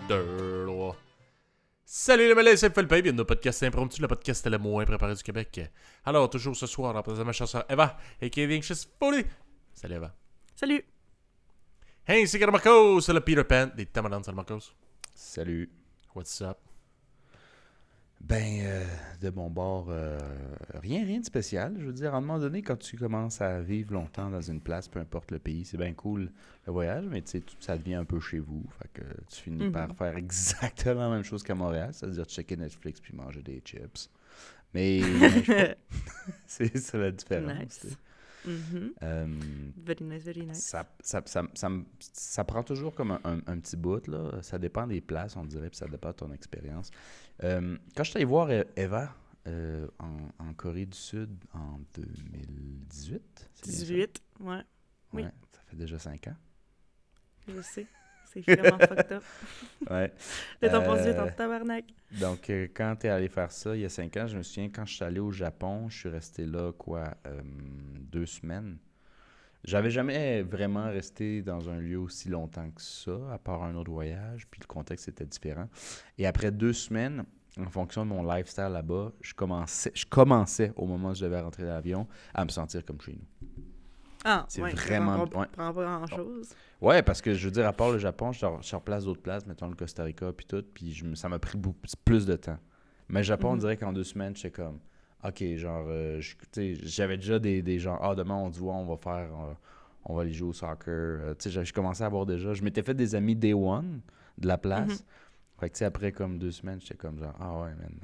2. Salut les malais, c'est Philippe, bienvenue au podcast impromptu, le podcast le moins préparé du Québec. Alors, toujours ce soir, en présence de ma chanson Eva, et Kevin Foley. Salut Eva. Salut. Hey, c'est Marcos, c'est le Peter Pan des Tamadans. Salut Marcos. Salut. What's up? De mon bord, rien de spécial. Je veux dire, à un moment donné, quand tu commences à vivre longtemps dans une place, peu importe le pays, c'est bien cool le voyage, mais tu sais, ça devient un peu chez vous. Fait que tu finis par faire exactement la même chose qu'à Montréal, c'est-à-dire checker Netflix puis manger des chips. Mais c'est ça la différence. Nice. Very nice, very nice. Ça prend toujours comme un petit bout, là. Ça dépend des places, on dirait, puis ça dépend de ton expérience. Quand je suis allé voir Eva en Corée du Sud en 2018. 18, ouais. Oui. Ouais, ça fait déjà 5 ans. Je sais. C'est vraiment fucked up. Ouais. Le temps passe vite en tabarnak. Donc, quand tu es allé faire ça il y a 5 ans, je me souviens, quand je suis allé au Japon, je suis resté là, 2 semaines. J'avais jamais vraiment resté dans un lieu aussi longtemps que ça, à part un autre voyage, puis le contexte était différent. Et après 2 semaines, en fonction de mon lifestyle là-bas, je commençais au moment où je devais rentrer dans l'avion, à me sentir comme chez nous. Ah, C'est ouais, vraiment... Ça prend pas grand-chose. Ouais, parce que je veux dire, à part le Japon, je replace d'autres places, mettons le Costa Rica, puis tout, puis ça m'a pris plus de temps. Mais le Japon, on dirait qu'en 2 semaines, j'étais comme, OK, genre, j'avais déjà des gens, demain, on dit, ouais, on va aller jouer au soccer. Tu sais, je commençais à avoir déjà, je m'étais fait des amis day one de la place. Fait que, tu sais, après, comme 2 semaines, j'étais comme, genre, ah ouais, man,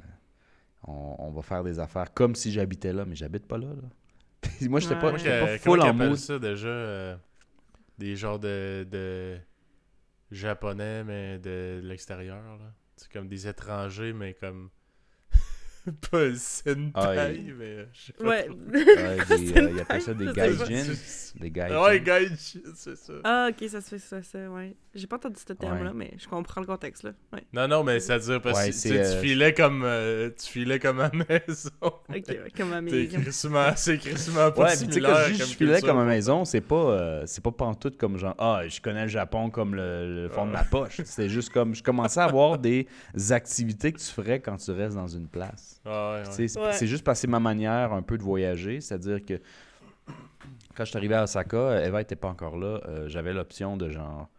on va faire des affaires comme si j'habitais là, mais j'habite pas là. Puis moi, j'étais pas full en mood. Ça déjà des genres de japonais, mais de l'extérieur, là. C'est comme des étrangers, mais comme pas sentai, mais je sais pas. Ouais. Ils appellent ça des gaijins. Des gaijins. Ouais, gaijin, c'est ça. Ah, ok, ça se fait ça, ouais. J'ai pas entendu ce terme-là, mais je comprends le contexte, là. Ouais. Non, mais c'est-à-dire parce Ouais, que tu filais comme à maison. Ok, ouais, comme à C'est mes... crissement pas Ouais, puis tu sais, similaire. quand je filais comme à maison, c'est pas pantoute comme genre, je connais le Japon comme le fond de ma poche. C'est juste comme, je commençais à avoir des activités que tu ferais quand tu restes dans une place. Ah, Tu ouais. sais, c'est juste passer ma manière un peu de voyager, c'est-à-dire que quand je suis arrivé à Osaka, Eva était pas encore là, j'avais l'option de genre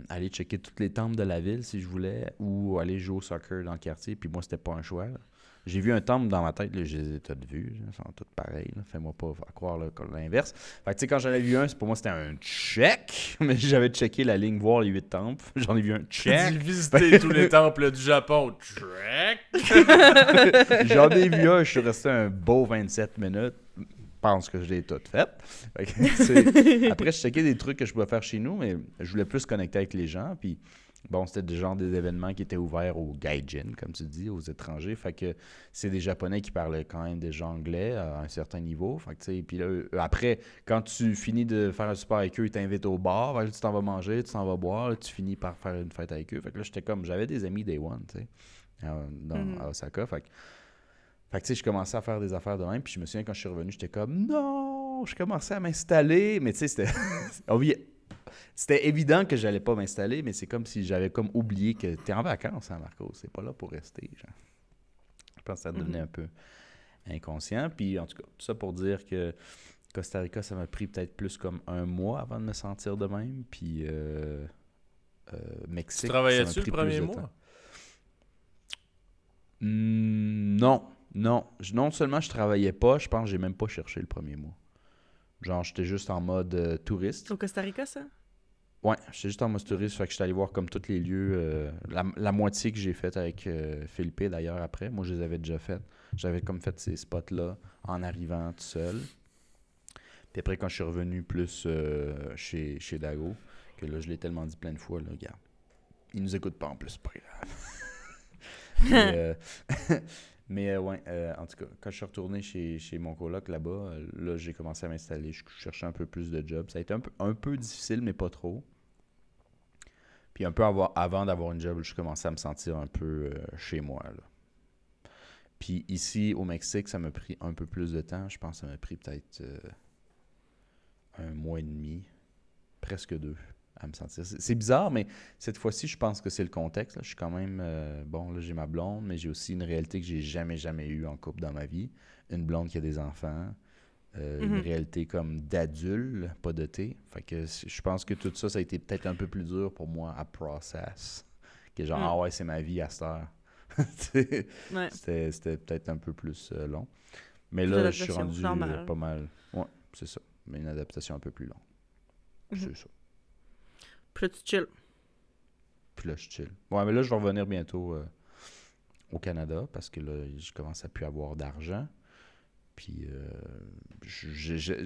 aller checker toutes les temples de la ville si je voulais, ou aller jouer au soccer dans le quartier, puis moi c'était pas un choix, là. J'ai vu un temple dans ma tête, là, je les ai tous vus, là, ils sont tous pareils, là. Fais-moi pas croire là, l'inverse. Fait que tu sais, quand j'en ai vu un, pour moi c'était un check, mais j'avais checké la ligne, voir les 8 temples, j'en ai vu un check. J'ai visité tous les temples du Japon. Check! J'en ai vu un, je suis resté un beau 27 minutes. Je pense que je l'ai tout fait. Après, je checkais des trucs que je pouvais faire chez nous, mais je voulais plus connecter avec les gens. Puis, bon, c'était des événements qui étaient ouverts aux gaijins, comme tu dis, aux étrangers. Fait que c'est des Japonais qui parlaient quand même déjà anglais à un certain niveau. Fait que, tu sais, puis là, après, quand tu finis de faire un super avec eux, ils t'invitent au bar. Fait que là, tu t'en vas manger, tu t'en vas boire. Là, tu finis par faire une fête avec eux. Fait que là, j'avais des amis day one, tu sais, à Osaka. Fait que, tu sais, je commençais à faire des affaires de même, puis je me souviens, quand je suis revenu, j'étais comme, non, je commençais à m'installer, mais tu sais, c'était évident que j'allais pas m'installer, mais c'est comme si j'avais comme oublié que t'es en vacances, hein, Marco, c'est pas là pour rester, genre. Je pense que ça devenait un peu inconscient, puis en tout cas, tout ça pour dire que Costa Rica, ça m'a pris peut-être plus comme 1 mois avant de me sentir de même, puis Mexique, Tu travaillais-tu ça m'a pris le premier plus de mois? temps. Non. Non seulement je travaillais pas, je pense que j'ai même pas cherché le premier mois. Genre, j'étais juste en mode touriste. Au Costa Rica, ça? Ouais, j'étais juste en mode touriste, fait que j'étais allé voir comme tous les lieux. La moitié que j'ai fait avec Philippe d'ailleurs après. Moi, je les avais déjà fait. J'avais comme fait ces spots-là en arrivant tout seul. Puis après, quand je suis revenu plus chez Dago, que là, je l'ai tellement dit plein de fois, là, regarde, il nous écoute pas en plus, c'est pas grave. Mais ouais, en tout cas, quand je suis retourné chez mon coloc là-bas, là, j'ai commencé à m'installer. Je cherchais un peu plus de jobs. Ça a été un peu difficile, mais pas trop. Puis un peu avant d'avoir une job, je commençais à me sentir un peu chez moi, là. Puis ici, au Mexique, ça m'a pris un peu plus de temps. Je pense que ça m'a pris peut-être 1 mois et demi, presque 2, à me sentir. C'est bizarre, mais cette fois-ci, je pense que c'est le contexte. Là. Je suis quand même... bon, là, j'ai ma blonde, mais j'ai aussi une réalité que j'ai jamais eue en couple dans ma vie. Une blonde qui a des enfants. Une réalité comme d'adulte, pas de thé. Fait que je pense que tout ça, ça a été peut-être un peu plus dur pour moi à process. Que genre, ah ouais, c'est ma vie à cette heure. C'était peut-être un peu plus long. Mais là, je suis rendu pas mal... Ouais, c'est ça. Mais une adaptation un peu plus longue. C'est ça. Puis là, tu chill. Puis là, je chill. Ouais, mais là, je vais revenir bientôt au Canada parce que là, je commence à plus avoir d'argent. Puis,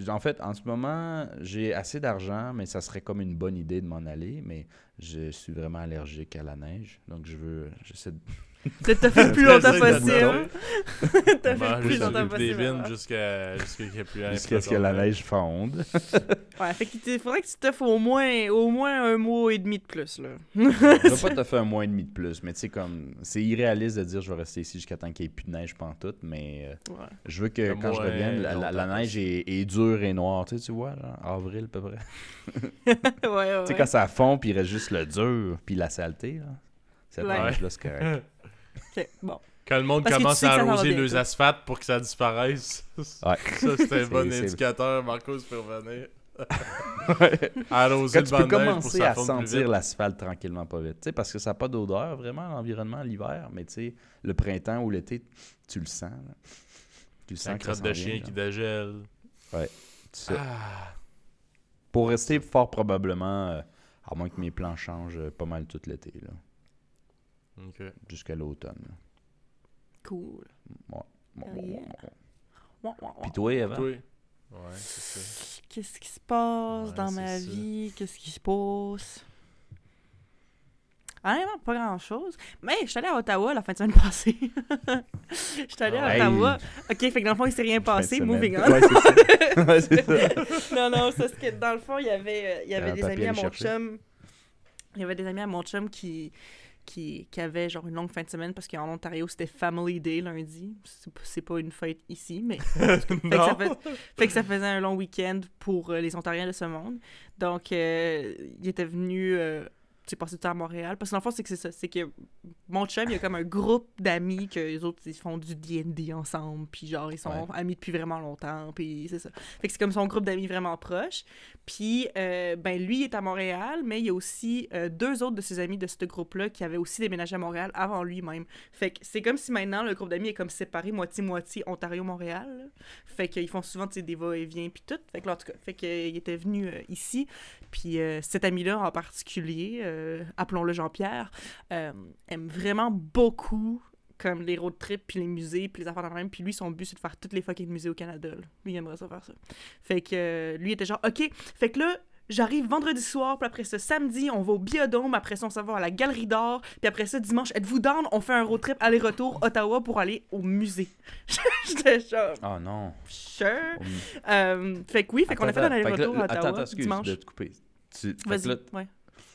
en fait, en ce moment, j'ai assez d'argent, mais ça serait comme une bonne idée de m'en aller. Mais je suis vraiment allergique à la neige. Donc, j'essaie de... T'as fait le plus longtemps possible. T'as fait le plus longtemps des possible. bines jusqu'à ce qu'il n'y ait plus rien. Jusqu'à ce que la neige fonde. Ouais, fait qu'il faudrait que tu te fasses au moins 1 mois et demi de plus, là. Je vais pas te faire 1 mois et demi de plus, mais tu sais, comme, c'est irréaliste de dire je vais rester ici jusqu'à temps qu'il n'y ait plus de neige pantoute, mais je veux que quand je revienne, la neige est dure et noire, tu vois, genre, avril à peu près. Ouais. Tu sais, quand ça fond, puis il reste juste le dur, puis la saleté, là. Cette neige-là, c'est correct. OK, bon. Quand le monde Parce que commence tu sais que à ça s'en va arroser bientôt. les asphaltes pour que ça disparaisse, Ouais. ça, c'est un bon C'est- indicateur. Marcos peut revenir. Ouais. Arroser Quand le tu banc peux de neige pour commencer que ça à fonde plus sentir vite. l'asphalte tranquillement, pas vite. Tu sais, parce que ça n'a pas d'odeur, vraiment, l'environnement, l'hiver. Mais tu sais, le printemps ou l'été, tu le sens. Là. Tu le sens La que ça crotte s'en de vient, chien là. qui dégèle. Ouais, c'est ça. Ah. Pour rester fort probablement, à moins que mes plans changent pas mal tout l'été, là, Ok. jusqu'à l'automne. Là. Cool. Puis toi, Eva? Toi? Ouais, c'est ça. Qu'est-ce qui se passe Ouais, dans c'est ma ça. vie? Qu'est-ce qui se passe? Honnêtement, pas grand-chose. Mais je suis allée à Ottawa la fin de semaine passée. Je suis allée à Hey. Ottawa. OK, fait que dans le fond, il s'est rien passé. Fin de Moving semaine. on. Ouais, c'est ça. Ouais, c'est ça. Non, c'est ce que dans le fond, il y avait Un des papier amis à à aller mon chercher. chum. Il y avait des amis à mon chum qui avaient genre une longue fin de semaine parce qu'en Ontario, c'était Family Day lundi. C'est pas une fête ici, mais Non. fait que ça faisait un long week-end pour les Ontariens de ce monde. Donc, il était venu passer du temps à Montréal. Parce que dans le fond, c'est que c'est ça. C'est que mon chum, il y a comme un groupe d'amis que les autres, ils font du D&D ensemble. Puis genre, ils sont amis depuis vraiment longtemps. Puis c'est ça. Fait que c'est comme son groupe d'amis vraiment proche. Puis, lui, il est à Montréal, mais il y a aussi 2 autres de ses amis de ce groupe-là qui avaient aussi déménagé à Montréal avant lui-même. Fait que c'est comme si maintenant, le groupe d'amis est comme séparé moitié-moitié Ontario-Montréal. Là. Fait qu'ils font souvent, des va-et-vient puis tout. Fait que là, en tout cas, fait qu'il était venu ici. Puis cet ami-là en particulier, appelons-le Jean-Pierre, aime vraiment beaucoup comme les road trips, puis les musées, puis les affaires de même. Puis lui, son but, c'est de faire toutes les fucking musées au Canada. Là. Lui, il aimerait ça faire ça. Fait que lui, il était genre, OK, fait que là, j'arrive vendredi soir, puis après ça, samedi, on va au Biodôme, après ça, on s'en va à la Galerie d'Art, puis après ça, dimanche, êtes-vous down? On fait un road trip aller-retour Ottawa pour aller au musée. J'étais genre, Oh non. sure. Fait que oui, fait qu'on a fait un aller-retour à Ottawa Attends, excuse dimanche. de te couper. Fait que Vas-y, là, ouais.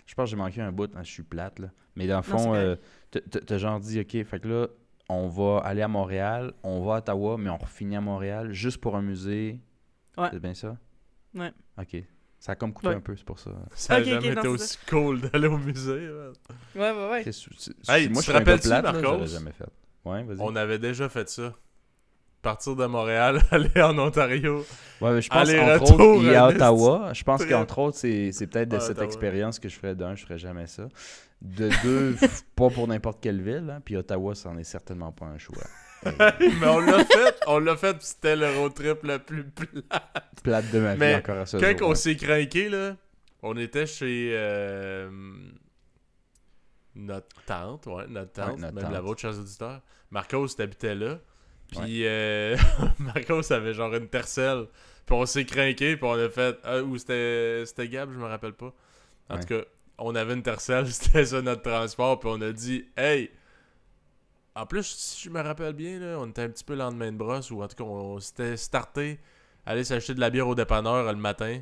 je pense que j'ai manqué un bout. Je suis plate, là. Mais dans le Non, fond, c'est t'as genre dit, OK, fait que là, on va aller à Montréal, on va à Ottawa, mais on refinit à Montréal juste pour un musée. Ouais. C'est bien ça? Ouais. OK. Ça a comme coupé Ouais. un peu, c'est pour ça. Ça a Ok, jamais non, été c'est aussi cool d'aller au musée. Man. Ouais. Hey, moi, tu je te suis un gars rappelles-tu, plate, là, Marcos? j'aurais jamais fait. Ouais, vas-y. On avait déjà fait ça. Partir de Montréal, aller en Ontario. Ouais, mais je pense Aller-retour, qu'entre autres, et à Ernest. Ottawa, je pense Très- qu'entre autres, c'est peut-être de Ah, cette Ottawa. expérience que je ferais d'un, je ferais jamais ça. De deux, pas pour n'importe quelle ville, hein, puis Ottawa, ça n'en est certainement pas un choix. Mais on l'a fait, pis c'était le road trip le plus plat. Plate de ma vie Mais encore à ça. Quand on s'est craqué, là, on était chez notre tante, notre même tante. la vôtre, chers auditeurs. Marcos habitait là. Puis Marcos avait genre une tercelle. Puis on s'est craqué, puis on a fait. Ou c'était Gab, je me rappelle pas. En Ouais. tout cas, on avait une tercelle, c'était ça notre transport, puis on a dit, hey! En plus, si je me rappelle bien, là, on était un petit peu lendemain de brosse, ou en tout cas, on s'était starté, aller s'acheter de la bière au dépanneur le matin.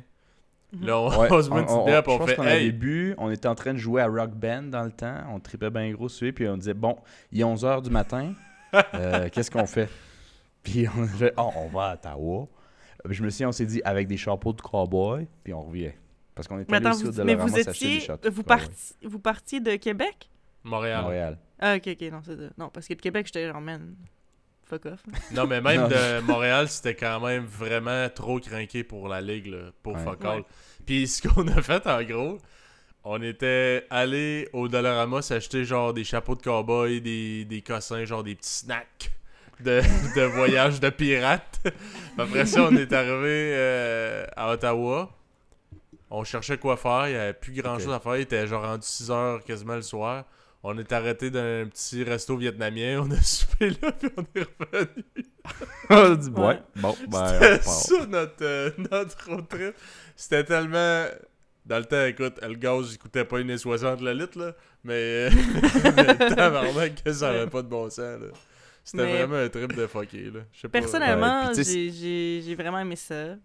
Là, on se met une petite bière, puis je on pense fait, qu'on avait hey! bu, on était en train de jouer à Rock Band dans le temps, on tripait bien gros dessus, puis on disait, bon, il est 11h du matin, qu'est-ce qu'on fait? Puis on a fait, on va à Ottawa. Puis je me suis dit, on s'est dit, avec des chapeaux de cowboy, puis on revient. Parce qu'on était Mais allé attends, aussi au mais Dollarama vous s'acheter des étiez... shots. Vous partiez de Québec? Montréal. Montréal. Ah, ok, non, c'est ça. Non, parce que de Québec, j'étais genre, man, fuck off. Non, mais même Non. de Montréal, c'était quand même vraiment trop craqué pour la ligue, là, pour Ouais. fuck all. Ouais. Puis ce qu'on a fait, en gros, on était allé au Dollarama s'acheter genre des chapeaux de cowboy, des cossins, genre des petits snacks de voyage de pirates. Après ça, on est arrivé à Ottawa. On cherchait quoi faire, il n'y avait plus grand chose à faire, il était genre rendu 6h quasiment le soir. On est arrêté dans un petit resto vietnamien, on a soupé là, puis on est revenu. On a dit, Ouais. ouais, bon, ben, on C'était repart. ça notre road trip. C'était tellement... Dans le temps, écoute, le gaz, il coûtait pas 1,60 le litre, là, mais tabarnak que ça avait pas de bon sens, là. C'était Mais- vraiment un trip de fucké, là. Je sais pas. Personnellement, Ouais, puis tu sais, j'ai vraiment aimé ça.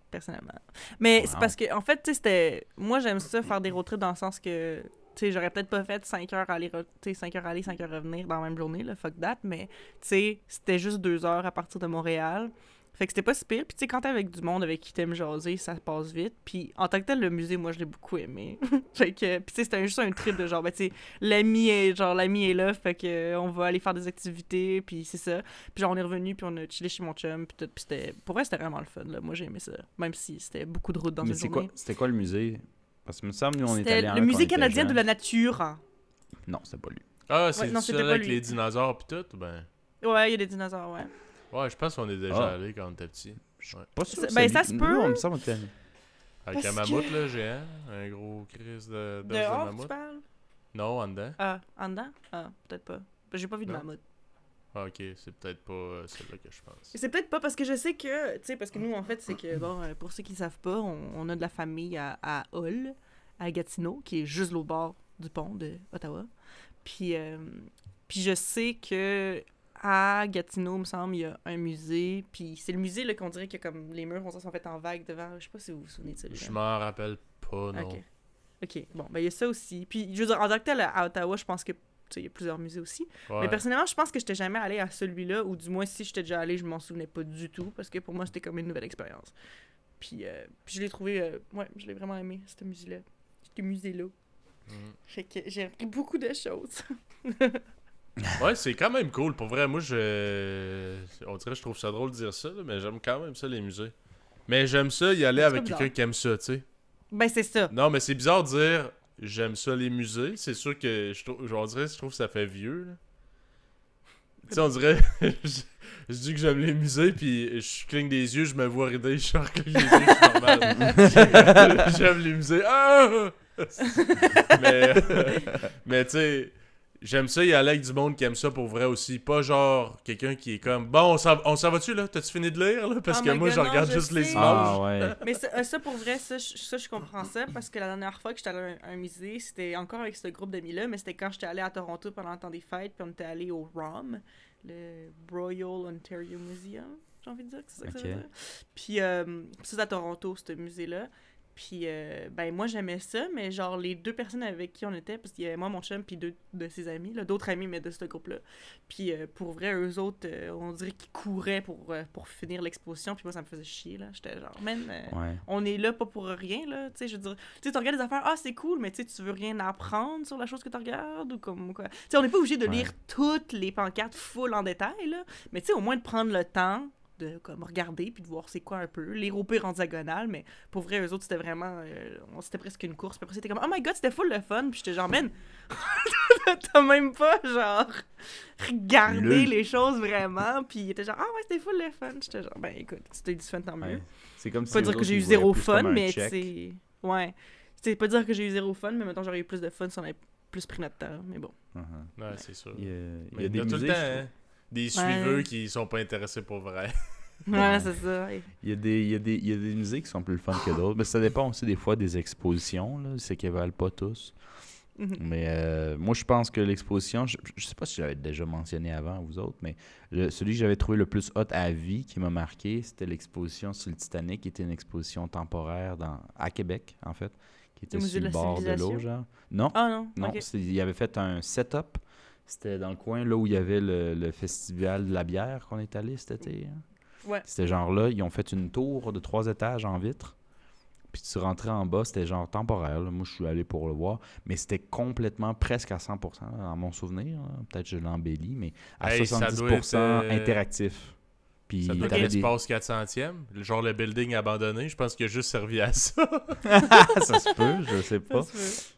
Personnellement. Mais c'est Wow. parce que, en fait, tu sais, c'était. Moi, j'aime ça faire des road trips dans le sens que. Tu sais, j'aurais peut-être pas fait 5 heures aller, 5 heures aller, 5 heures revenir dans la même journée, là, fuck that, mais, tu sais, c'était juste 2 heures à partir de Montréal. Fait que c'était pas si pire. Puis, tu sais, quand t'es avec du monde avec qui t'aimes jaser, ça passe vite. Puis, en tant que tel, le musée, moi, je l'ai beaucoup aimé. Fait que, puis, tu sais, c'était juste un trip de genre, ben, tu sais, l'ami est là, fait que on va aller faire des activités, puis c'est ça. Puis, genre, on est revenu, puis on a chillé chez mon chum, puis tout. Puis, c'était, pour vrai, c'était vraiment le fun, là. Moi, j'ai aimé ça. Même si c'était beaucoup de route dans Mais une c'est journée. quoi, c'était quoi le musée? Parce que, me semble, nous, on est C'était allés en le un Musée quand on était canadien de jeunes. la nature. Non, c'était pas lui. Ah, Ouais, c'est non, c'était celui pas avec lui. les dinosaures pis tout, ben... Ouais, il y a des dinosaures, ouais. Ouais, je pense qu'on est déjà Ah. allé quand on était petit. Ouais. Pas sûr. Ben, c'est ça lui. se peut. Nous, on me semble qu'on était allés. Avec un Parce mammouth, là, géant. Un gros crise d'os de Dehors, tu mammouth. parles? Non, en dedans. Ah, en dedans? Ah, peut-être pas. J'ai pas vu de Non. mammouth. Ah, ok, c'est peut-être pas celle-là que je pense. Et c'est peut-être pas parce que je sais que, tu sais, parce que nous, en fait, c'est que, bon, pour ceux qui savent pas, on a de la famille à Hull, à Gatineau, qui est juste l'autre bord du pont de Ottawa. Puis je sais que à Gatineau, il me semble, il y a un musée, puis c'est le musée, là, qu'on dirait que comme les murs sont faits en vagues devant, je sais pas si vous vous souvenez de ça. Je m'en rappelle pas, non. Ok, bon, ben il y a ça aussi. Puis, je veux dire, en tant que tel, à Ottawa, je pense que, tu sais, il y a plusieurs musées aussi. Ouais. Mais personnellement, je pense que j'étais jamais allée à celui-là, ou du moins, si j'étais déjà allée, je m'en souvenais pas du tout, parce que pour moi, c'était comme une nouvelle expérience. Puis je l'ai trouvé, ouais, je l'ai vraiment aimé, ce musée-là. Ce musée-là. Mhm. Fait que j'ai appris beaucoup de choses. Ouais, c'est quand même cool. Pour vrai, moi, on dirait que je trouve ça drôle de dire ça, là, mais j'aime quand même ça, les musées. Mais j'aime ça y aller C'est avec pas quelqu'un qui aime ça, tu sais. Ben, c'est ça. Non, mais c'est bizarre de dire j'aime ça, les musées. C'est sûr que je trouve que ça fait vieux, là. Tu sais, on dirait... je dis que j'aime les musées, puis je cligne des yeux, je me vois rider, je cligne des yeux, je suis normal. J'aime les musées. Ah! mais tu sais... J'aime ça y aller avec du monde qui aime ça pour vrai aussi. Pas genre quelqu'un qui est comme bon, on s'en va-tu là? T'as-tu fini de lire là? Parce Oh que my moi God, je non, regarde je juste les sais. images. Ah, ouais. Mais ça, pour vrai, ça, je comprends ça, parce que la dernière fois que j'étais allée à un musée, c'était encore avec ce groupe d'amis-là, mais c'était quand j'étais allée à Toronto pendant le temps des fêtes, puis on était allé au ROM, le Royal Ontario Museum, j'ai envie de dire que c'est ça que ça veut Ok. dire. Puis c'est à Toronto, ce musée-là. Puis, ben, moi, j'aimais ça, mais genre, les deux personnes avec qui on était, parce qu'il y avait moi, mon chum, puis deux de ses amis, là, d'autres amis, mais de ce groupe-là. Puis, pour vrai, eux autres, on dirait qu'ils couraient pour finir l'exposition, puis moi, ça me faisait chier, là. J'étais genre, man, Ouais. on est là pas pour rien, là. Tu sais, je veux dire, tu sais, tu regardes des affaires, ah, c'est cool, mais tu sais, tu veux rien apprendre sur la chose que tu regardes, ou comme quoi. Tu sais, on n'est pas obligé de lire toutes les pancartes full en détail, là, mais tu sais, au moins de prendre le temps de comme regarder puis de voir c'est quoi un peu, lire au pire en diagonale, mais pour vrai, eux autres, c'était vraiment, c'était presque une course, puis après c'était comme, oh my god, c'était full le fun, puis j'étais genre, man, t'as même pas, genre, regardé les choses vraiment, puis il était genre, ah ouais, c'était full le fun, j'étais genre, ben écoute, si t'as eu du fun, tant mieux. Ouais. C'est comme si Pas eux dire que autres, j'ai eu ils voyaient zéro plus fun, comme un mais tu check. sais, ouais, c'est pas dire que j'ai eu zéro fun, mais mettons, j'aurais eu plus de fun si on avait plus pris notre temps, mais bon. Uh-huh. Ouais, c'est sûr. Il y a, Mais des tout le musées, temps, je trouve. hein, des suiveux qui sont pas intéressés pour vrai. Ouais, c'est ça. Ouais. Il y a des musées qui sont plus le fun que d'autres. Mais ça dépend aussi des fois des expositions. Là. C'est qu'ils valent pas tous. Mhm. Mais moi, je pense que l'exposition, je sais pas si j'avais déjà mentionné avant, vous autres, mais celui que j'avais trouvé le plus hot à vie, qui m'a marqué, c'était l'exposition sur le Titanic, qui était une exposition temporaire à Québec, en fait, qui était Au sur musée de le la bord de l'eau, civilisation? genre. Non, Ah non, non, ok. il avait fait un setup. C'était dans le coin, là où il y avait le festival de la bière qu'on est allé cet été. Hein. Ouais. C'était genre là, ils ont fait une tour de 3 étages en vitre. Puis tu rentrais en bas, c'était genre temporaire. Là. Moi, je suis allé pour le voir. Mais c'était complètement, presque à 100%, là, dans mon souvenir. Là. Peut-être que je l'embellis, mais à 70% interactif. Puis ça doit être l'espace 400e. Genre le building abandonné. Je pense qu'il a juste servi à ça. Ça se peut, je sais pas.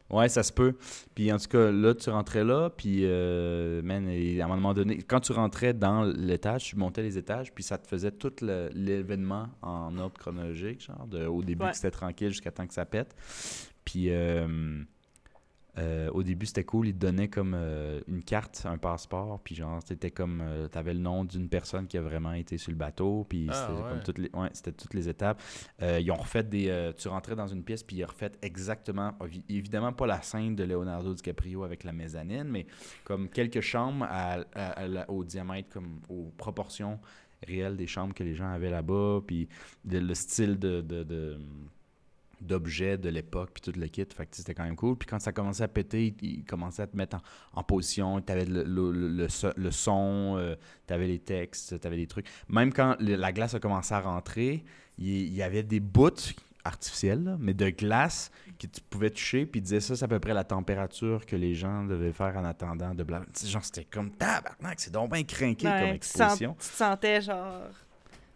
Ouais, ça se peut. Puis en tout cas, là, tu rentrais là, puis man, à un moment donné, quand tu rentrais dans l'étage, tu montais les étages, puis ça te faisait tout l'événement en ordre chronologique, genre, au début que c'était tranquille jusqu'à temps que ça pète. Puis au début, c'était cool, ils te donnaient comme une carte, un passeport, puis genre, c'était comme, t'avais le nom d'une personne qui a vraiment été sur le bateau, puis c'était comme c'était toutes les étapes. Ils ont refait tu rentrais dans une pièce, puis ils ont refait exactement, évidemment pas la scène de Leonardo DiCaprio avec la mezzanine, mais comme quelques chambres au diamètre, comme aux proportions réelles des chambres que les gens avaient là-bas, puis le style d'objets de l'époque, puis tout le kit. Fait que c'était quand même cool. Puis quand ça commençait à péter, ils commençaient à te mettre en position. T'avais le son, t'avais les textes, t'avais des trucs. Même quand la glace a commencé à rentrer, il y avait des bouts artificiels, là, mais de glace que tu pouvais toucher, puis ils disaient ça, c'est à peu près la température que les gens devaient faire en attendant de blanc. Genre, c'était comme tabarnak, c'est donc bien crinqué comme exposition. Tu te sentais genre...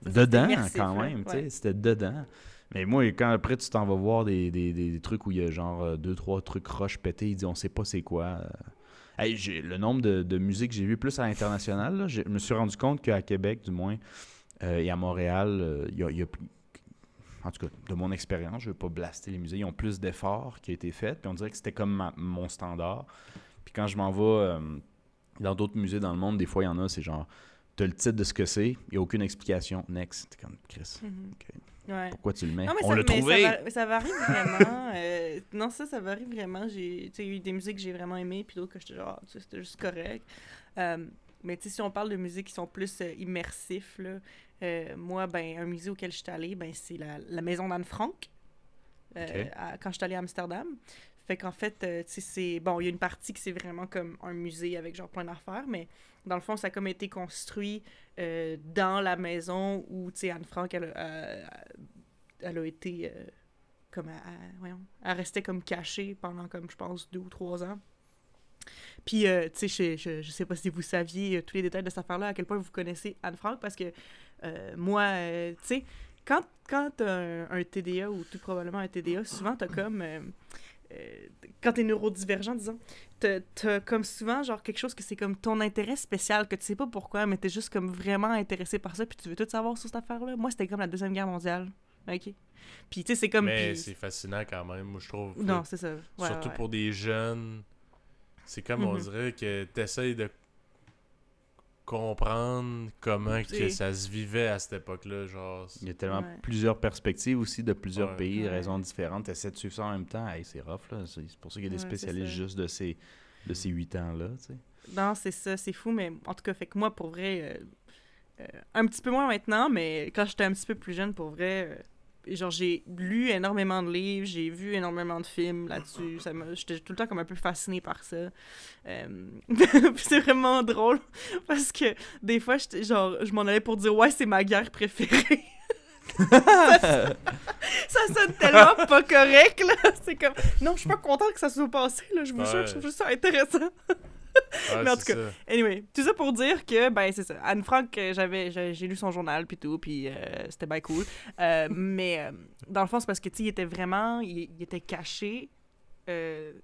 Dedans, quand même, tu sais, c'était dedans. Mais moi, quand après, tu t'en vas voir des trucs où il y a genre 2-3 trucs roches pétés, il dit on sait pas c'est quoi. Le nombre de musiques que j'ai vu plus à l'international, là, je me suis rendu compte qu'à Québec, du moins, et à Montréal, il y a en tout cas, de mon expérience, je ne veux pas blaster les musées, ils ont plus d'efforts qui ont été faits, puis on dirait que c'était comme mon standard. Puis quand je m'en vais dans d'autres musées dans le monde, des fois, il y en a, c'est genre, tu as le titre de ce que c'est, il n'y a aucune explication. Next, t'es comme, Chris, OK. Ouais. Pourquoi tu le mets? Non, on l'a trouvé! Ça varie vraiment. Non, ça varie vraiment. J'ai eu des musiques que j'ai vraiment aimées, puis d'autres que j'étais genre, c'était juste correct. Mais si on parle de musiques qui sont plus immersifs, là, moi, un musée auquel je suis allée, c'est la maison d'Anne Frank, quand je suis allée à Amsterdam. Fait qu'en fait, c'est... Bon, il y a une partie qui c'est vraiment comme un musée avec genre plein d'affaires, mais dans le fond, ça a comme été construit dans la maison où, Anne Frank, elle a été comme... elle restait comme cachée pendant comme, je pense, 2 ou 3 ans. Puis, je sais pas si vous saviez tous les détails de cette affaire-là, à quel point vous connaissez Anne Frank, parce que moi, quand t'as un TDA, ou tout probablement un TDA, souvent t'as comme... quand t'es neurodivergent, disons, t'as comme souvent genre quelque chose que c'est comme ton intérêt spécial, que tu sais pas pourquoi, mais t'es juste comme vraiment intéressé par ça, puis tu veux tout savoir sur cette affaire-là. Moi, c'était comme la Deuxième Guerre mondiale. OK? Puis, tu sais, c'est comme... Mais c'est fascinant quand même, moi, je trouve. Non, c'est ça. Ouais, surtout pour des jeunes, c'est comme on dirait que t'essayes de comprendre comment que ça se vivait à cette époque-là, genre... Il y a tellement plusieurs perspectives aussi de plusieurs pays, de raisons différentes. Tu essaies de suivre ça en même temps. Hey, c'est rough, là. C'est pour ça qu'il y a des spécialistes juste de ces 8 ans-là, tu sais. Non, c'est ça, c'est fou, mais en tout cas, fait que moi, pour vrai, un petit peu moins maintenant, mais quand j'étais un petit peu plus jeune, pour vrai... genre, j'ai lu énormément de livres, j'ai vu énormément de films là-dessus. J'étais tout le temps comme un peu fascinée par ça. C'est vraiment drôle parce que des fois, je m'en allais pour dire « Ouais, c'est ma guerre préférée. » Ça sonne tellement pas correct, là. C'est comme « Non, je suis pas contente que ça soit passé, là. Je vous jure, je trouve ça intéressant. » Mais en tout cas, anyway, tout ça pour dire que, c'est ça. Anne Frank, j'ai lu son journal puis tout, puis c'était bien cool. Mais dans le fond, c'est parce que, tu sais, il était caché, tu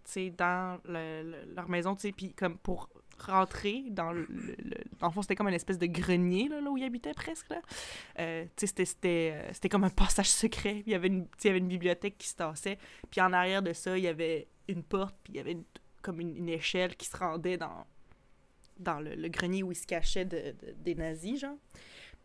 sais, dans leur maison, tu sais, puis comme pour rentrer dans dans le fond, c'était comme une espèce de grenier, là où il habitait presque, là. Tu sais, c'était comme un passage secret. Il y avait une bibliothèque qui se tassait, puis en arrière de ça, il y avait une porte, puis il y avait comme une échelle qui se rendait dans le grenier où ils se cachaient des nazis, genre.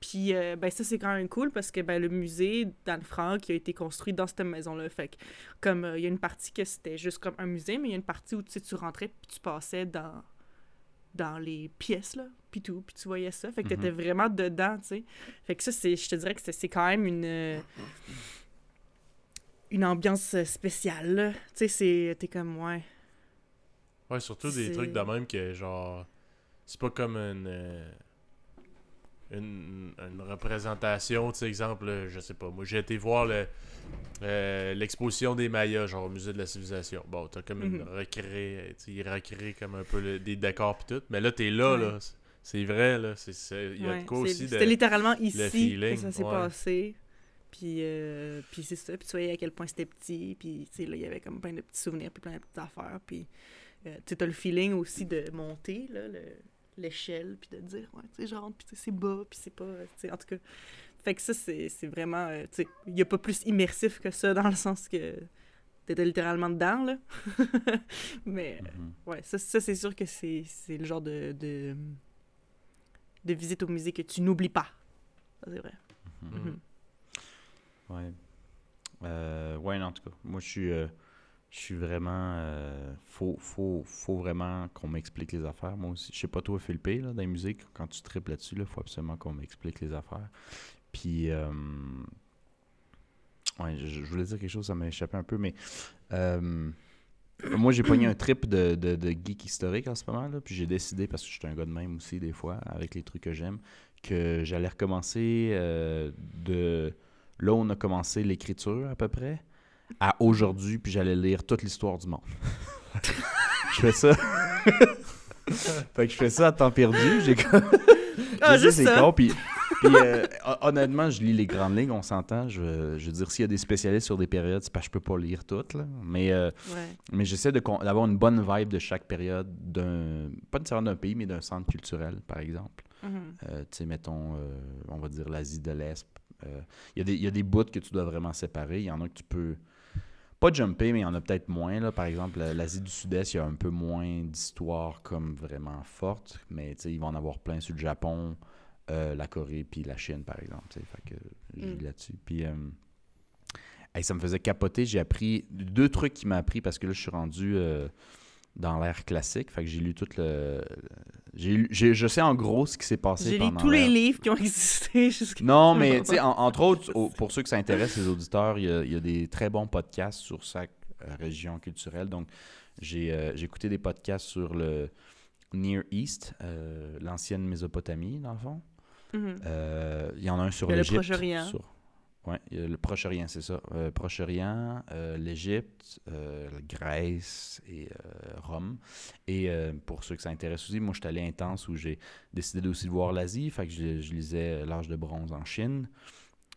Puis, ça, c'est quand même cool parce que le musée d'Anne Frank a été construit dans cette maison-là. Fait que, comme, il y a une partie que c'était juste comme un musée, mais il y a une partie où, tu rentrais puis tu passais dans les pièces, là, puis tout, puis tu voyais ça. Fait que t'étais vraiment dedans, tu sais. Fait que ça, je te dirais que c'est quand même une ambiance spéciale, là. Tu sais, t'es comme, ouais... Ouais, surtout des trucs de même que, genre, c'est pas comme une... une représentation, tu sais, exemple, je sais pas, moi j'ai été voir l'exposition des Mayas, genre au musée de la civilisation. Bon, t'as comme une recrée, tu sais, ils recréent comme un peu des décors pis tout, mais là t'es là, là, c'est vrai, là, il y a de quoi aussi de... C'était littéralement ici feeling, que ça s'est passé. Puis c'est ça, puis tu voyais à quel point c'était petit, puis tu sais, là, il y avait comme plein de petits souvenirs, puis plein de petites affaires, puis tu sais, t'as le feeling aussi de monter, là, l'échelle, puis de dire, ouais, tu sais, genre, puis c'est bas, puis c'est pas, tu sais, en tout cas. Fait que ça, c'est vraiment, tu sais, il y a pas plus immersif que ça, dans le sens que t'étais littéralement dedans, là. Mais, ouais, ça c'est sûr que c'est le genre de visite au musée que tu n'oublies pas. Ça, c'est vrai. Ouais. Ouais, en tout cas, moi, je suis vraiment... faut vraiment qu'on m'explique les affaires. Moi aussi, je sais pas toi, Philippe, là, dans les musiques, quand tu triples là-dessus, il faut absolument qu'on m'explique les affaires. Puis, ouais, je voulais dire quelque chose, ça m'a échappé un peu, mais moi, j'ai pogné un trip de geek historique en ce moment, là, puis j'ai décidé, parce que je suis un gars de même aussi, des fois, avec les trucs que j'aime, que j'allais recommencer de... Là, on a commencé l'écriture, à peu près, à aujourd'hui, puis j'allais lire toute l'histoire du monde. Je fais ça. Fait que je fais ça à temps perdu. Juste c'est ça. con, puis honnêtement, je lis les grandes lignes, on s'entend. Je veux dire, s'il y a des spécialistes sur des périodes, c'est parce que je peux pas lire toutes, là. Mais j'essaie d'avoir une bonne vibe de chaque période, pas nécessairement d'un pays, mais d'un centre culturel, par exemple. Tu sais, mettons, on va dire l'Asie de l'Est. Il y a des bouts que tu dois vraiment séparer. Il y en a que tu peux pas jumper, mais il y en a peut-être moins. Là. Par exemple, l'Asie du Sud-Est, il y a un peu moins d'histoire comme vraiment forte, mais ils vont en avoir plein sur le Japon, la Corée, puis la Chine, par exemple. Fait que je lis là-dessus. Puis ça me faisait capoter. J'ai appris 2 trucs qui m'ont appris parce que là, je suis rendu dans l'ère classique. Fait que j'ai lu tout le... je sais en gros ce qui s'est passé J'ai pendant lu tous les livres qui ont existé jusqu'à... Non, mais tu sais, entre autres, pour ceux que ça intéresse, les auditeurs, il y a des très bons podcasts sur chaque région culturelle. Donc, j'ai écouté des podcasts sur le Near East, l'ancienne Mésopotamie, dans le fond. Il y en a un sur l'Égypte. Le Proche-Orient. Oui, le Proche-Orient, c'est ça. Proche-Orient, l'Égypte, la Grèce et Rome. Et pour ceux que ça intéresse aussi, moi, je suis allé intense où j'ai décidé aussi de voir l'Asie. Fait que je lisais l'âge de bronze en Chine.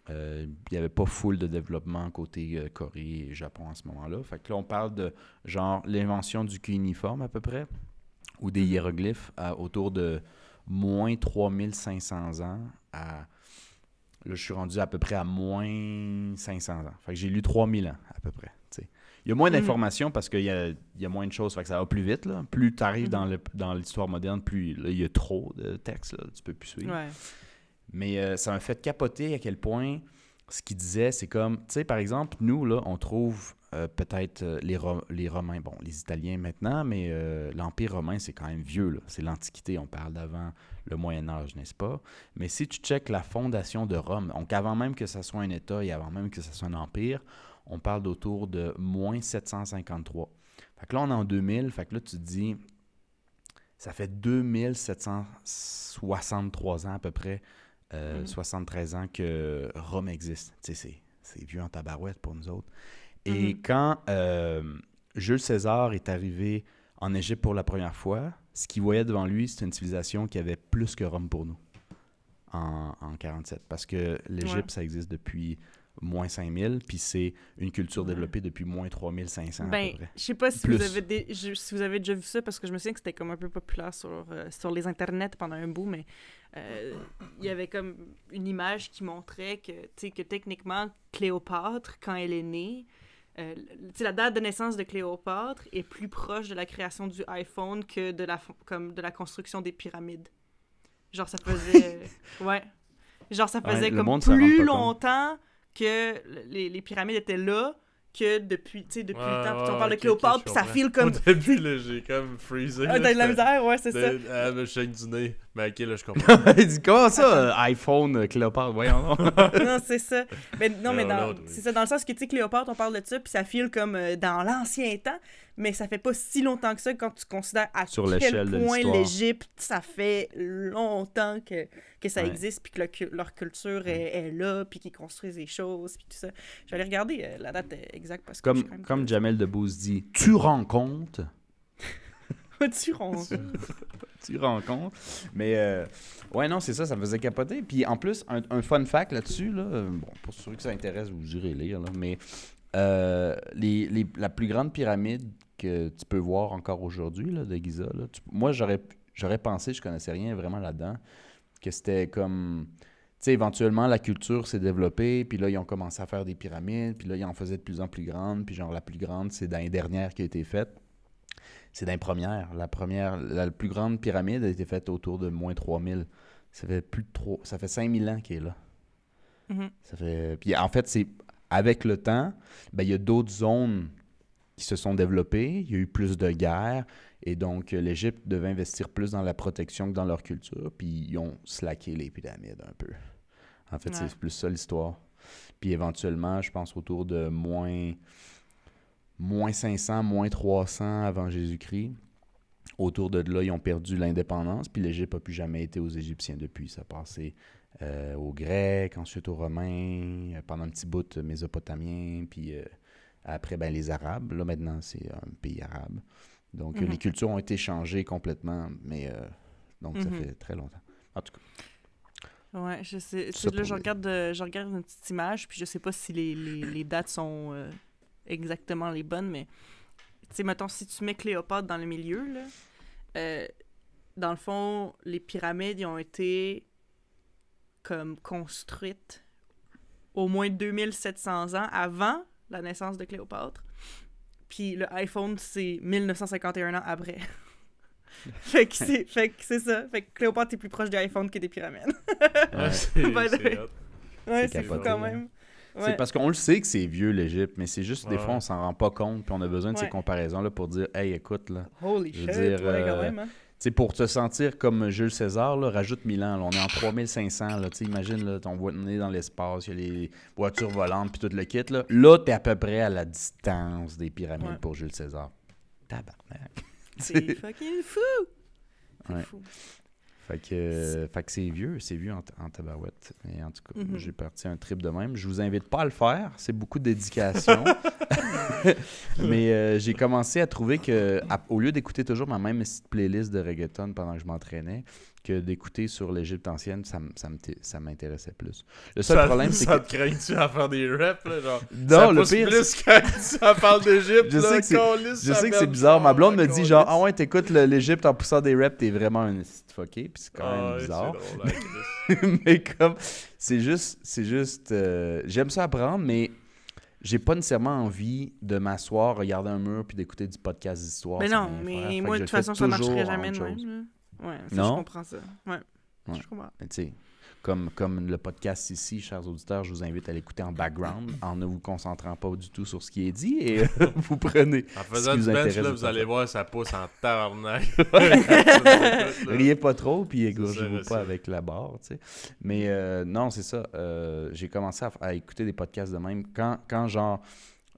Il n'y avait pas full de développement côté Corée et Japon à ce moment-là. Fait que là, on parle de genre l'invention du cunéiforme à peu près, ou des hiéroglyphes autour de moins 3500 ans à... Là, je suis rendu à peu près à moins 500 ans. Fait que j'ai lu 3000 ans, à peu près. T'sais. Il y a moins d'informations parce qu'il y a moins de choses. Fait que ça va plus vite. Là. Plus tu arrives dans l'histoire moderne, plus là, il y a trop de textes. Là, tu peux plus suivre. Ouais. Mais ça m'a fait capoter à quel point ce qu'il disait, c'est comme... Tu sais, par exemple, nous, là, on trouve peut-être les Romains, bon, les Italiens maintenant, mais l'Empire romain, c'est quand même vieux. Là. C'est l'Antiquité. On parle d'avant le Moyen-Âge, n'est-ce pas? Mais si tu checkes la fondation de Rome, donc avant même que ça soit un État et avant même que ça soit un empire, on parle d'autour de moins 753. Fait que là, on est en 2000. Fait que là, tu te dis, ça fait 2763 ans à peu près, 73 ans que Rome existe. Tu sais, c'est vieux en tabarouette pour nous autres. Et quand Jules César est arrivé en Égypte pour la première fois, ce qu'il voyait devant lui, c'était une civilisation qui avait plus que Rome pour nous en 47. Parce que l'Égypte, ça existe depuis moins 5000, puis c'est une culture développée depuis moins 3500 à peu près. Je sais pas si vous avez déjà vu ça, parce que je me souviens que c'était comme un peu populaire sur les internets pendant un bout, mais il y avait comme une image qui montrait que techniquement, Cléopâtre, quand elle est née, la date de naissance de Cléopâtre est plus proche de la création du iPhone que de la construction des pyramides. Genre, ça faisait... Genre, ça faisait comme plus longtemps que les pyramides étaient là que depuis le temps. Puis on parle de Cléopâtre, puis ça file comme... Au début, là, j'ai comme freezé. T'as de la misère, ouais, c'est ça. Me chaigne du nez. Mais ok, là, je comprends. Il dit, comment ça, iPhone, Cléopâtre, voyons. Non, c'est ça. Mais non, mais c'est ça, dans le sens que, tu sais, Cléopâtre, on parle de ça, puis ça file comme dans l'ancien temps. mais ça fait pas si longtemps que ça quand tu considères à Sur quel l'échelle de point l'histoire. l'Égypte, ça fait longtemps que ça Ouais. existe, puis que leur culture est là, puis qu'ils construisent des choses, puis tout ça. J'allais regarder la date exacte parce que je suis quand même Comme curieuse. Jamel Debbouze dit, tu rends compte. Tu rends. Tu rends compte. Mais ouais, non, c'est ça, ça me faisait capoter. Puis en plus, un fun fact là-dessus, là, bon, pour ceux que ça intéresse, vous irez lire, là, mais la plus grande pyramide que tu peux voir encore aujourd'hui là, de Giza, là, moi, j'aurais pensé, je connaissais rien vraiment là-dedans, que c'était comme... Tu sais, éventuellement, la culture s'est développée, puis là, ils ont commencé à faire des pyramides, puis là, ils en faisaient de plus en plus grandes, puis genre, la plus grande, c'est dans les dernières qui a été faite. C'est dans les premières. La plus grande pyramide a été faite autour de moins 3000. Ça fait plus de 3... Ça fait 5000 ans qu'elle est là. Mhm. Ça fait... Puis en fait, c'est avec le temps, ben, il y a d'autres zones qui se sont développées. Il y a eu plus de guerres. Et donc, l'Égypte devait investir plus dans la protection que dans leur culture. Puis ils ont slacké les pyramides un peu. En fait, Ouais. c'est plus ça l'histoire. Puis éventuellement, je pense autour de moins 500, moins 300 avant Jésus-Christ. Autour de là, ils ont perdu l'indépendance, puis l'Égypte n'a plus jamais été aux Égyptiens depuis. Ça a passé aux Grecs, ensuite aux Romains, pendant un petit bout Mésopotamiens, puis après, ben, les Arabes. Là, maintenant, c'est un pays arabe. Donc, les cultures ont été changées complètement, mais donc ça fait très longtemps. En tout cas, Ouais, je sais. Ça Là, pour je regarde une petite image, puis je sais pas si les dates sont exactement les bonnes, mais tu sais, mettons, si tu mets Cléopâtre dans le milieu, là, dans le fond, les pyramides, ils ont été comme construites au moins 2700 ans avant la naissance de Cléopâtre. Puis le iPhone, c'est 1951 ans après. fait que c'est ça. Fait que Cléopâtre est plus proche des iPhones que des pyramides. Ouais, c'est By the way. hot. Ouais, C'est c'est fou capoté, quand là. même. c'est Ouais. parce qu'on le sait que c'est vieux, l'Égypte, mais c'est juste des Ouais. fois, on s'en rend pas compte, puis on a besoin de ces Ouais. comparaisons-là pour dire « Hey, écoute, là, Holy Je shit, veux dire, ouais, quand même, hein. tu sais, pour te sentir comme Jules César, là, rajoute 1000 ans. Là, on est en 3500. Là, tu sais, imagine, là, on est dans l'espace, il y a les voitures volantes puis tout le kit. Là, t'es à peu près à la distance des pyramides Ouais. pour Jules César. Tabarnak. C'est fucking fou! C'est Ouais. fou. Fait que c'est vieux en tabarouette. Mais en tout cas, Mhm. j'ai parti un trip de même. Je vous invite pas à le faire, c'est beaucoup de dédication. Mais j'ai commencé à trouver que, au lieu d'écouter toujours ma même petite playlist de reggaeton pendant que je m'entraînais, que d'écouter sur l'Égypte ancienne, ça m'intéressait plus. Le seul problème, c'est ça que... te craint-tu à faire des raps, là, genre? Non, ça le pousse pire, plus quand ça parle d'Égypte, Je là, sais que c'est- câlisse, je ça sais que c'est merde bizarre. Ma fort, blonde me la dit genre, câlisse. ah ouais, t'écoutes l'Égypte en poussant des raps, t'es vraiment un esti fucké. Puis c'est quand Ah même ouais, bizarre. c'est drôle, hein, Chris. Mais comme, c'est juste j'aime ça apprendre, mais j'ai pas nécessairement envie de m'asseoir, regarder un mur puis d'écouter du podcast d'histoire. Ben ça non, m'effraie. mais Fait que moi, je de toute le fais façon, ça marcherait toujours en jamais de autre même. chose. Là. Ouais, ça, Non? je comprends ça. Ouais. Ouais. Je comprends. Mais tu sais, comme le podcast ici, chers auditeurs, je vous invite à l'écouter en background, en ne vous concentrant pas du tout sur ce qui est dit, et vous prenez En ce faisant qui du vous bench, intéresse. là, de vous faire allez ça. voir, ça pousse en tabarnak. Riez pas trop, puis ça, égorgez-vous pas ça. avec la barre, tu sais. Mais non, c'est ça. J'ai commencé à écouter des podcasts de même. Quand genre,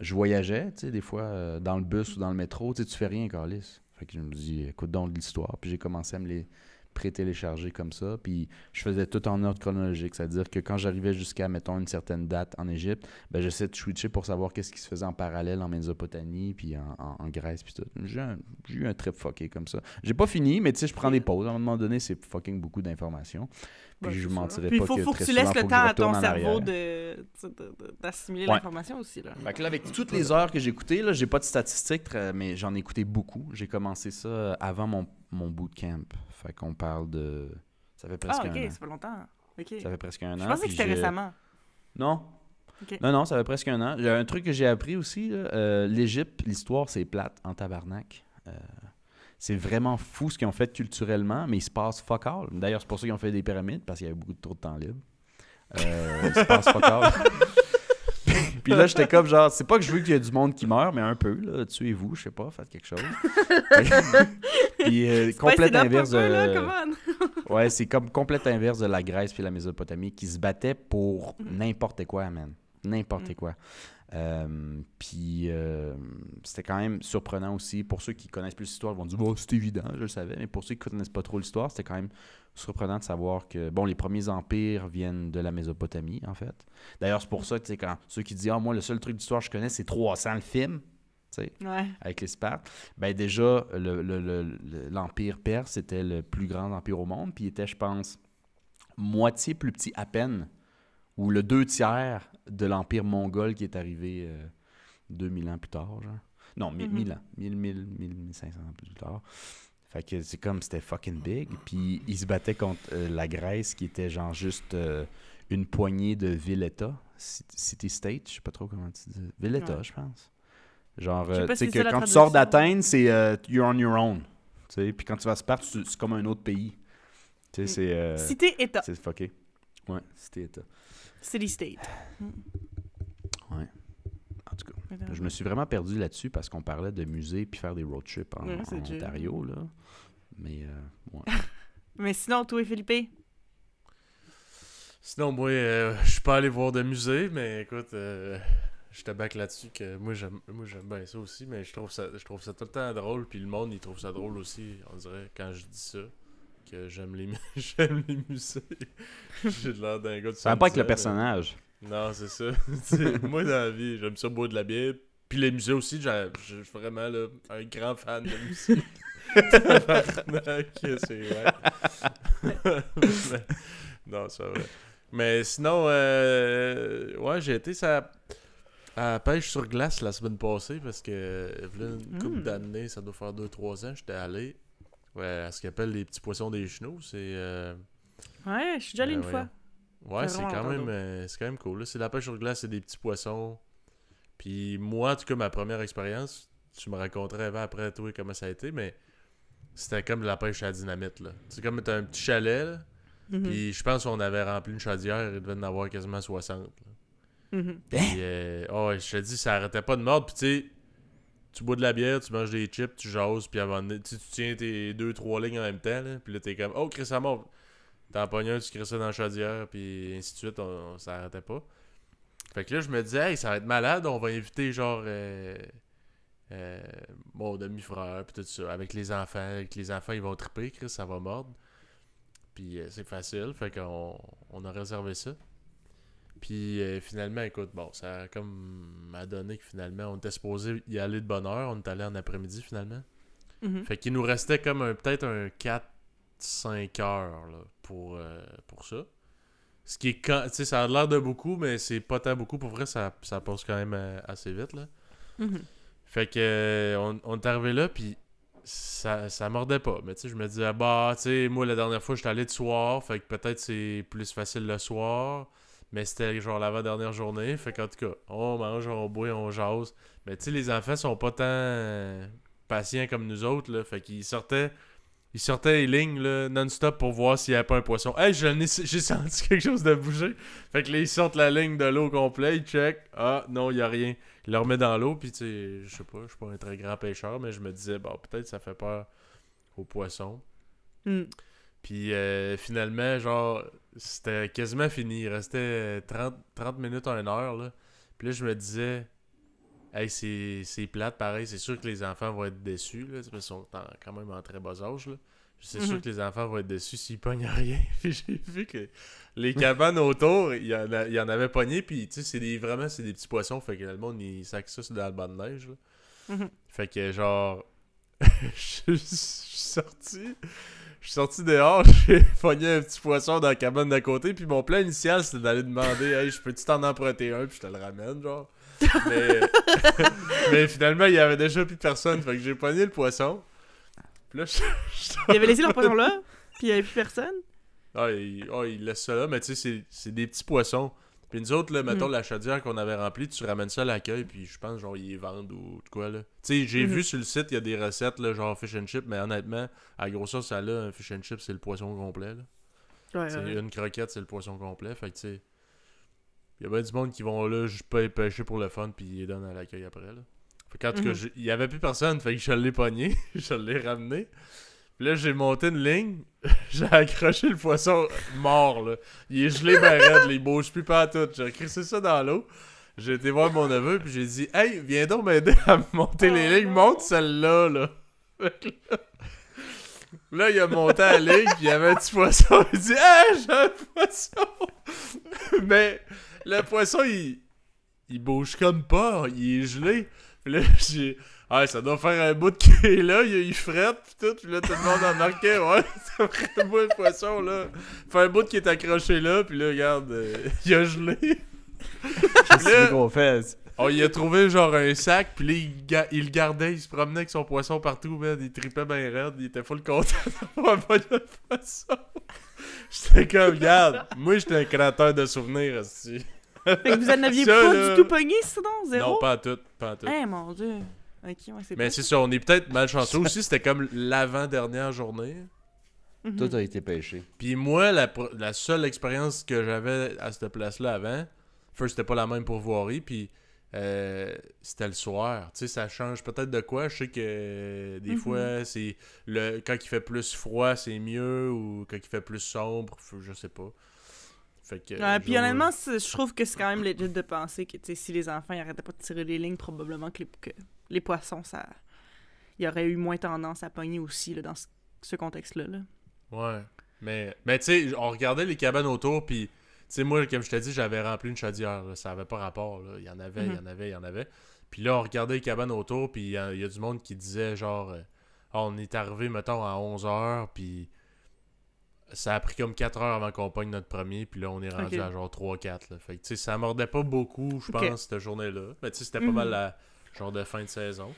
je voyageais, tu sais, des fois, dans le bus ou dans le métro, tu sais, tu fais rien, câlisse. Fait que je me dis, écoute donc de l'histoire. Puis j'ai commencé à me les pré-télécharger comme ça. Puis je faisais tout en ordre chronologique. C'est-à-dire que quand j'arrivais jusqu'à, mettons, une certaine date en Égypte, ben j'essayais de switcher pour savoir qu'est-ce qui se faisait en parallèle en Mésopotamie, puis en Grèce, puis tout. J'ai eu un trip fucké comme ça. J'ai pas fini, mais tu sais, je prends des pauses. À un moment donné, c'est fucking beaucoup d'informations. Puis Ouais, je c'est vous ça. mentirais Puis pas faut que que très tu souvent, laisses le faut que temps je à ton retourne en cerveau arrière. d'assimiler Ouais. l'information aussi. Là. Fait que là, avec toutes les heures que j'ai écoutées, là, j'ai pas de statistiques, mais j'en ai écouté beaucoup. J'ai commencé ça avant mon bootcamp. Fait qu'on parle de... Ça fait presque Ah, ok, un an. ça fait longtemps. Ok. Ça fait presque un an. Je pensais que puis c'était récemment. Non. Ok. Non, ça fait presque un an. Il y a un truc que j'ai appris aussi, là, l'Égypte, l'histoire, c'est plate en tabarnak. C'est vraiment fou ce qu'ils ont fait culturellement, mais il se passe fuck all. D'ailleurs, c'est pour ça qu'ils ont fait des pyramides, parce qu'il y avait beaucoup trop de temps libre. Il se passe fuck all. Puis là, j'étais comme genre, c'est pas que je veux qu'il y ait du monde qui meurt, mais un peu, là, tuez-vous, je sais pas, faites quelque chose. Puis complète inverse de... Ouais, c'est comme complète inverse de la Grèce puis la Mésopotamie qui se battaient pour n'importe quoi, man. N'importe quoi. Puis c'était quand même surprenant aussi. Pour ceux qui connaissent plus l'histoire, ils vont dire oh, c'est évident, je le savais. Mais pour ceux qui ne connaissent pas trop l'histoire, c'était quand même surprenant de savoir que bon, les premiers empires viennent de la Mésopotamie, en fait. D'ailleurs, c'est pour ça que quand ceux qui disent moi, le seul truc d'histoire que je connais, c'est 300 le film, avec les Spartes. Ben déjà, l'Empire perse était le plus grand empire au monde. Puis il était, je pense, moitié plus petit à peine, ou le 2/3 de l'Empire mongol qui est arrivé 2000 ans plus tard, genre. Non, 1000 ans. 1500 ans plus tard. Fait que c'est comme, c'était fucking big. Puis ils se battaient contre la Grèce qui était genre juste une poignée de villes-États. City-state, je sais pas trop comment tu dis. Ville-État, je pense. Genre, tu sais que quand tu sors d'Athènes, c'est you're on your own. Tu sais, puis quand tu vas à Sparte, c'est comme un autre pays. Tu sais, c'est... Cité-État. C'est fucké. Ouais, cité-État. City-state. Ouais. En tout cas, je me suis vraiment perdu là-dessus parce qu'on parlait de musée puis faire des road trips en Ontario, là. Mais, ouais. Mais sinon, toi et Philippe? Sinon, moi, je suis pas allé voir de musée, mais écoute, je back là-dessus que moi j'aime bien ça aussi, mais je trouve ça tout le temps drôle, puis le monde, il trouve ça drôle aussi, on dirait, quand je dis ça, que j'aime les musées. J'ai l'air d'un gars de ça va pas avec le personnage. Non, c'est ça. Moi, dans la vie, j'aime ça boire de la bière. Puis les musées aussi, je suis vraiment là, un grand fan de musées. C'est vrai. Non, c'est vrai. Mais sinon, ouais, j'ai été à la pêche sur glace la semaine passée parce que là, une couple d'années, ça doit faire 2-3 ans, j'étais allé à ce qu'ils appellent les petits poissons des chenaux. C'est... Ouais, je suis déjà allé une fois. Ouais, c'est quand même cool. Là. C'est la pêche sur glace, c'est des petits poissons. Puis moi, en tout cas, ma première expérience, tu me raconterais après, toi, comment ça a été, mais c'était comme de la pêche à la dynamite. Là. C'est comme t'as un petit chalet, là, puis je pense qu'on avait rempli une chaudière, il devait en avoir quasiment 60. Puis, je te dis, ça arrêtait pas de mordre, puis tu sais, tu bois de la bière, tu manges des chips, tu jases, puis avant tu tiens tes 2-3 lignes en même temps, là, puis là, t'es comme, oh, Chris, ça monte. T'en pognes un, tu crées ça dans la chaudière, puis ainsi de suite, ça arrêtait pas. Fait que là, je me disais, hey, ça va être malade, on va inviter genre mon demi-frère, puis tout ça, avec les enfants. Avec les enfants, ils vont triper, Chris, ça va mordre. Puis c'est facile, fait qu'on a réservé ça. Puis finalement, écoute, bon, ça a comme m'a donné que finalement, on était supposé y aller de bonne heure, on est allé en après-midi finalement. Fait qu'il nous restait comme peut-être un 4-5 heures là, pour ça. Ce qui est tu sais, ça a l'air de beaucoup, mais c'est pas tant beaucoup. Pour vrai, ça passe quand même assez vite là. Fait que on est arrivé là, puis ça mordait pas. Mais tu sais, je me disais, tu sais, moi la dernière fois, j'étais allé de soir, fait que peut-être c'est plus facile le soir. Mais c'était genre l'avant-dernière journée. Fait qu'en tout cas, on mange, on boit, on jase. Mais tu sais, les enfants sont pas tant patients comme nous autres, là. Fait qu'ils sortaient les lignes là, non-stop pour voir s'il n'y avait pas un poisson. Hey, j'ai senti quelque chose de bouger. Fait que là, ils sortent la ligne de l'eau complet, ils checkent. Ah, non, il n'y a rien. Ils le remettent dans l'eau, puis tu sais, je sais pas, je suis pas un très grand pêcheur, mais je me disais, bon, peut-être ça fait peur aux poissons. Puis finalement, genre, c'était quasiment fini. Il restait 30 minutes à 1 heure, là. Puis là, je me disais, hey, c'est plate, pareil. C'est sûr que les enfants vont être déçus, là. Ils sont quand même en très bas âge, là. C'est sûr que les enfants vont être déçus s'ils pognent rien. Puis j'ai vu que les cabanes autour, il y en avait pogné. Puis, tu sais, c'est des petits poissons. Fait que le monde, il sac ça dans le banc de neige, là. Fait que, genre, je suis sorti dehors, j'ai pogné un petit poisson dans la cabane d'à côté, puis mon plan initial, c'était d'aller demander « Hey, je peux-tu t'en emprunter un? » Puis je te le ramène, genre. Mais finalement, il y avait déjà plus personne, fait que j'ai pogné le poisson. Puis là, il avait laissé leur poisson là, puis il y avait plus personne? Il laisse ça là, mais tu sais, c'est des petits poissons. Puis nous autres, là, mettons la chaudière qu'on avait remplie, tu ramènes ça à l'accueil, puis je pense, genre, ils les vendent ou de quoi, là. Tu sais, j'ai vu sur le site, il y a des recettes, là, genre fish and chip, mais honnêtement, à la grosseur, ça là, un fish and chip, c'est le poisson complet, là. Une croquette, c'est le poisson complet, fait que, tu sais, il y a bien du monde qui vont là, juste pêcher pour le fun, puis ils les donnent à l'accueil après, là. Fait qu'en tout cas, il y avait plus personne, fait que je l'ai pogné, je l'ai ramené. Puis là, j'ai monté une ligne, j'ai accroché le poisson mort, là. Il est gelé ben raide, il bouge plus pas à tout. J'ai crissé ça dans l'eau. j'ai été voir mon neveu, puis j'ai dit « Hey, viens donc m'aider à monter les lignes. Monte celle-là, là. » Là, il a monté la ligne, puis il y avait un petit poisson. Il dit « Hey, j'ai un poisson! » Mais le poisson, il bouge comme pas. Il est gelé. Puis là, j'ai... Ah, ça doit faire un bout qui est là. Il frette, puis tout. Puis là, tout le monde a marqué. Ouais, ça fait un bout de poisson, là. Fait un bout qui est accroché là, puis là, regarde, il a gelé. Qu'est-ce qu'on fait? Oh, il a trouvé genre un sac, puis là, il le gardait, il se promenait avec son poisson partout, man. Il tripait bien raide, il était full content d'avoir pas de poisson. J'étais comme, regarde, moi j'étais un créateur de souvenirs, aussi. Fait que vous en aviez Ça, pas là... du tout pogné, sinon, zéro? Non, pas à tout, pas à tout. Eh, mon Dieu. Ok, ouais, c'est Mais c'est ça, on est peut-être malchanceux aussi, c'était comme l'avant-dernière journée. Tout a été pêché. Puis moi, la seule expérience que j'avais à cette place-là avant, first, c'était pas la même pour voirie, puis c'était le soir. Tu sais, ça change peut-être de quoi. Je sais que des fois, c'est quand il fait plus froid, c'est mieux, ou quand il fait plus sombre, je sais pas. Fait que, puis honnêtement, je trouve que c'est quand même legit de penser que si les enfants n'arrêtaient pas de tirer les lignes, probablement que les poissons, ça, il y aurait eu moins tendance à pogner aussi là, dans ce contexte-là. Là. Ouais. Mais tu sais, on regardait les cabanes autour, puis tu sais, moi, comme je t'ai dit, j'avais rempli une chaudière. Là, ça avait pas rapport. Là. Il y en avait, il y en avait. Puis là, on regardait les cabanes autour, puis il y a du monde qui disait genre, on est arrivé, mettons, à 11h, puis ça a pris comme 4 heures avant qu'on pogne notre premier, puis là, on est rendu à genre 3-4. Là. Fait que, tu sais, ça mordait pas beaucoup, je pense, cette journée-là. Mais tu sais, c'était pas mal la genre de fin de saison.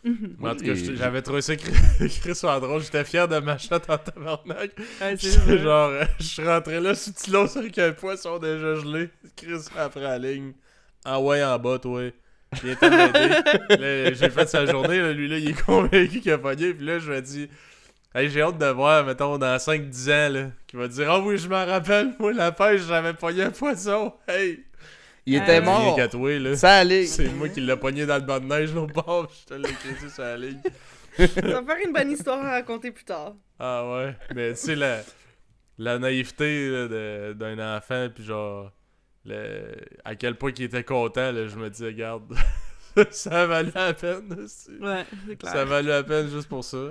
Mais en tout cas, j'avais trouvé ça Chris drôle. J'étais fier de ma chatte en tabarnak. Ouais, c'est genre, je suis rentré là sous Tilos avec un poisson déjà gelé. Chris après la ligne. Ah ouais, en bas, toi. Viens t'en m'aider. J'ai fait sa journée. Là, lui, là, il est convaincu qu'il a pogné. Puis là, je lui ai dit... Hey, j'ai hâte de voir, mettons, dans 5-10 ans, là, qu'il va dire « Ah oui, je m'en rappelle, moi, la pêche, j'avais pogné un poisson. Hey! » Il était mort. Là. Ça allait. C'est moi qui l'ai pogné dans le banc de neige, l'autre bord. Je te l'ai écrit sur la ligne. Ça va faire une bonne histoire à raconter plus tard. Ah ouais. Mais tu sais, la naïveté là, d'un enfant, puis genre, à quel point il était content, là, je me dis, regarde, ça a valu la peine. Ouais, c'est clair. Ça a valu la peine juste pour ça.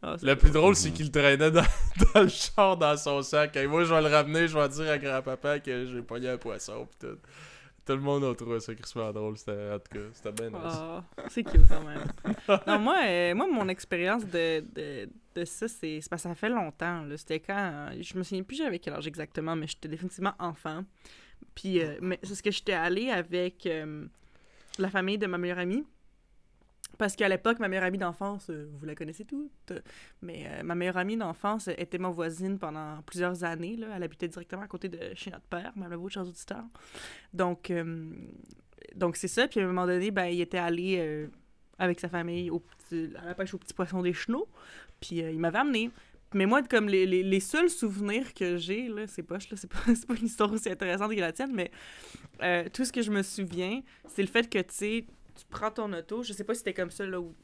Ah, le plus drôle, c'est qu'il le traînait dans le char dans son sac. Et moi, je vais le ramener, je vais dire à grand-papa que j'ai pogné un poisson. Pis tout le monde a trouvé ça crissement drôle. En tout cas, c'était bien nice. C'est cute quand même. Non, moi, mon expérience de ça, c'est parce que ça fait longtemps. Là. C'était quand... je me souviens plus j'avais quel âge exactement, mais j'étais définitivement enfant. Puis, mais c'est ce que j'étais allée avec la famille de ma meilleure amie. Parce qu'à l'époque, ma meilleure amie d'enfance, vous la connaissez toutes, mais ma meilleure amie d'enfance était ma voisine pendant plusieurs années. Là. Elle habitait directement à côté de chez notre père, même le beau chers auditeurs. Donc c'est ça. Puis à un moment donné, ben, il était allé avec sa famille à la pêche aux petits poissons des chenaux. Puis il m'avait amené. Mais moi, comme les seuls souvenirs que j'ai, là, c'est pas une histoire aussi intéressante que la tienne, mais tout ce que je me souviens, c'est le fait que, tu sais, tu prends ton auto, je sais pas si c'était comme ça là où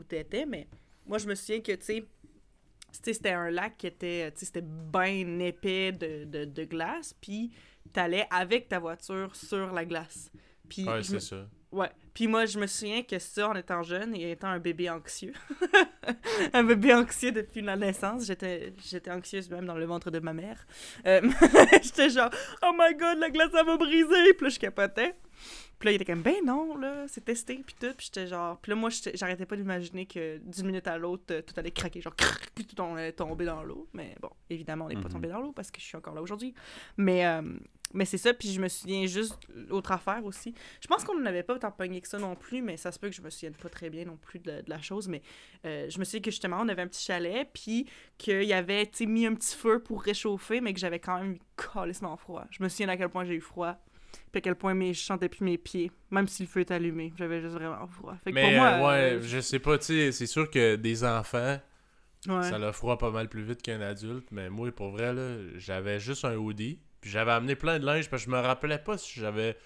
t'étais, mais moi je me souviens que tu sais c'était un lac qui était, tu sais, c'était bien épais de glace, puis t'allais avec ta voiture sur la glace. Puis ouais, c'est ça. Ouais. Puis moi, je me souviens que ça, en étant jeune et étant un bébé anxieux, un bébé anxieux depuis la naissance, j'étais anxieuse même dans le ventre de ma mère. J'étais genre, oh my god, la glace, ça va briser! Puis là, je capotais. Puis là, il était comme, ben non, là, c'est testé, puis tout. Puis j'étais genre... Puis là, moi, j'arrêtais pas d'imaginer que d'une minute à l'autre, tout allait craquer, genre, puis tout allait tomber dans l'eau. Mais bon, évidemment, on n'est pas tombé dans l'eau parce que je suis encore là aujourd'hui. Mais c'est ça, puis je me souviens juste... Autre affaire aussi. Je pense qu'on n'avait pas tant pogné que ça non plus, mais ça se peut que je me souvienne pas très bien non plus de la chose. Mais je me souviens que justement, on avait un petit chalet, puis qu'il y avait, tu sais, mis un petit feu pour réchauffer, mais que j'avais quand même eu calissement froid. Je me souviens à quel point j'ai eu froid. Puis à quel point je sentais plus mes pieds, même si le feu était allumé. J'avais juste vraiment froid. Fait que mais pour moi, je sais pas, tu sais, c'est sûr que des enfants, ouais. Ça l'a froid pas mal plus vite qu'un adulte. Mais moi, pour vrai, là, j'avais juste un hoodie. Puis j'avais amené plein de linge parce que je me rappelais pas si j'avais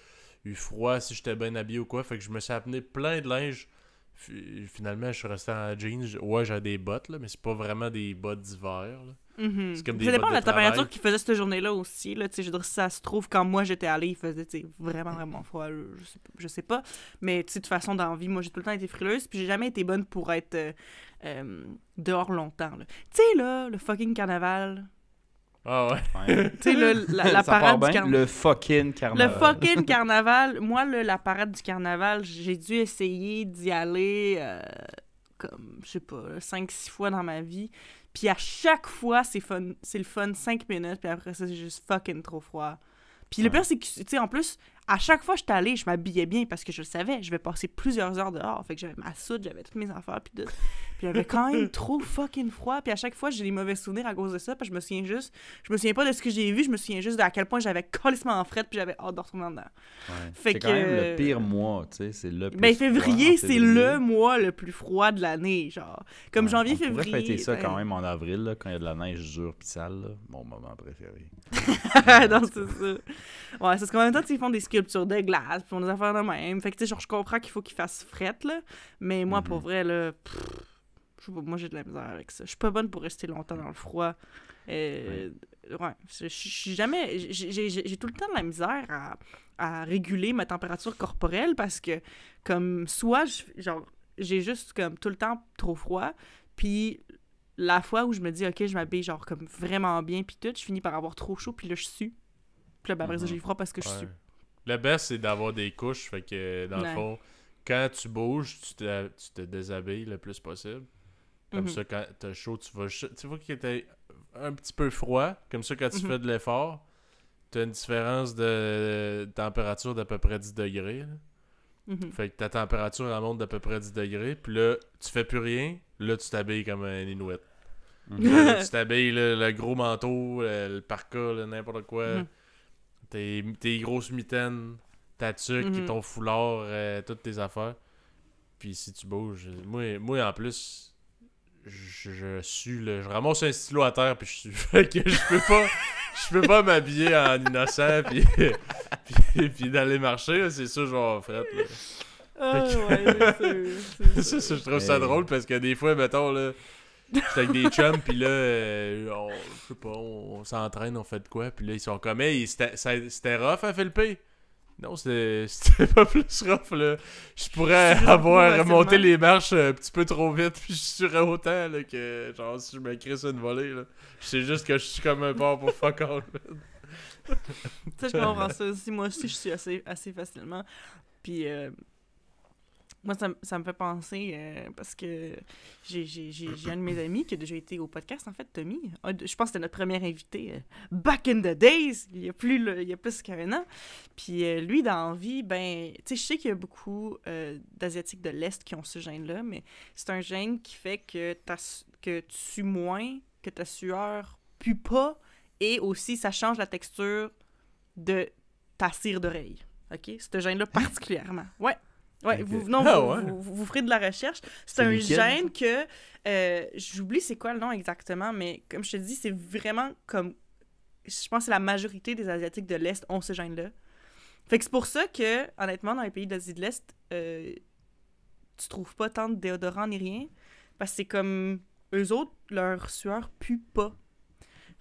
eu froid, si j'étais bien habillé ou quoi. Fait que je me suis amené plein de linge. Finalement, je suis resté en jeans. Ouais, j'ai des bottes, là, mais c'est pas vraiment des bottes d'hiver, là. C'est comme des Ça dépend bottes de la de travail. température qu'il faisait cette journée-là aussi. Là, je veux dire, si ça se trouve, quand moi j'étais allée, il faisait vraiment, vraiment froid. Là, je sais pas. Mais de toute façon, dans la vie, moi j'ai tout le temps été frileuse. Puis j'ai jamais été bonne pour être dehors longtemps. Tu sais, là, le fucking carnaval. Ah Ouais. Tu sais, là, la Ça part parade du bien, carnaval. le fucking carnaval. Le fucking carnaval. Moi, là, la parade du carnaval, j'ai dû essayer d'y aller comme, je sais pas, 5-6 fois dans ma vie. Puis à chaque fois, c'est le fun 5 minutes, puis après ça, c'est juste fucking trop froid. Puis le pire, c'est que, tu sais, en plus, à chaque fois que j'étais allée, je m'habillais bien parce que je le savais, je vais passer plusieurs heures dehors. Fait que j'avais ma soude, j'avais toutes mes affaires, puis tout. Puis il y avait quand même trop fucking froid. Puis à chaque fois, j'ai des mauvais souvenirs à cause de ça, parce que je me souviens pas de ce que j'ai vu, je me souviens juste de à quel point j'avais calissement en frette, puis j'avais hâte de retourner dedans. Ouais. Fait C'est quand même le pire mois, tu sais, c'est le plus Ben, froid février, en c'est le mois le plus froid de l'année, genre. Comme Ouais, janvier, on pourrait février. fêter ça ben- quand même en avril, là, quand il y a de la neige dure pis sale, là. Mon moment préféré. Non, c'est ça. Ouais, c'est ce qu'en même temps, ils font des sculptures de glace, puis on des affaires de même. Fait que, tu sais, genre, je comprends qu'il faut qu'ils fassent frette, là. Mais moi, pour vrai, là, je sais pas, moi, j'ai de la misère avec ça. Je suis pas bonne pour rester longtemps dans le froid. Ouais, je suis jamais... J'ai tout le temps de la misère à réguler ma température corporelle parce que, comme, soit, genre, j'ai juste, comme, tout le temps trop froid, puis la fois où je me dis, OK, je m'habille, genre, comme, vraiment bien, puis tout, je finis par avoir trop chaud, puis là, je sue. Puis là, ben, après ça, j'ai froid parce que je suis. Le best, c'est d'avoir des couches. Fait que, dans le fond, quand tu bouges, tu te déshabilles le plus possible. Comme ça, quand t'as chaud, tu vois qu'il était un petit peu froid. Comme ça, quand tu fais de l'effort, t'as une différence de température d'à peu près 10 degrés. Fait que ta température, elle monte d'à peu près 10 degrés. Puis là, tu fais plus rien. Là, tu t'habilles comme un Inuit. Là, tu t'habilles le gros manteau, le parka, n'importe quoi. Tes grosses mitaines, ta tuque, ton foulard, toutes tes affaires. Puis si tu bouges, moi en plus, je sue, là, je ramasse un stylo à terre puis je sue. Fait que je peux pas m'habiller en innocent puis d'aller marcher, là, c'est ça, genre, frette, là. Ah, ouais, ça, je trouve ça drôle parce que des fois, mettons, là, j'étais avec des chums, pis là, je sais pas, on s'entraîne, on fait de quoi, pis là, ils sont comme, hey, c'était rough à Philippe? Non, c'était pas plus rough, là. Je pourrais avoir remonté les marches un petit peu trop vite, pis je surais autant, là, que, genre, si je me crisse une volée, là. C'est juste que je suis comme un porc pour fuck all, Ça, je comprends ça aussi. Moi aussi, je suis assez facilement. Puis, moi, ça me fait penser, parce que j'ai un de mes amis qui a déjà été au podcast, en fait, Tommy. Je pense que c'était notre premier invité back in the days, il y a plus qu'un an. Puis lui, dans la vie, ben, tu sais, je sais qu'il y a beaucoup d'Asiatiques de l'Est qui ont ce gène-là, mais c'est un gène qui fait que tu sues moins, que ta sueur pue pas, et aussi, ça change la texture de ta cire d'oreille. OK? Ce gène-là particulièrement. Ouais. Ouais, Okay. Vous ferez de la recherche. C'est un liquide, gène que... j'oublie c'est quoi le nom exactement, mais comme je te dis, c'est vraiment comme... Je pense que la majorité des Asiatiques de l'Est ont ce gène-là. Fait que c'est pour ça que, honnêtement, dans les pays d'Asie de l'Est, tu trouves pas tant de déodorant ni rien, parce que c'est comme... Eux autres, leur sueur pue pas.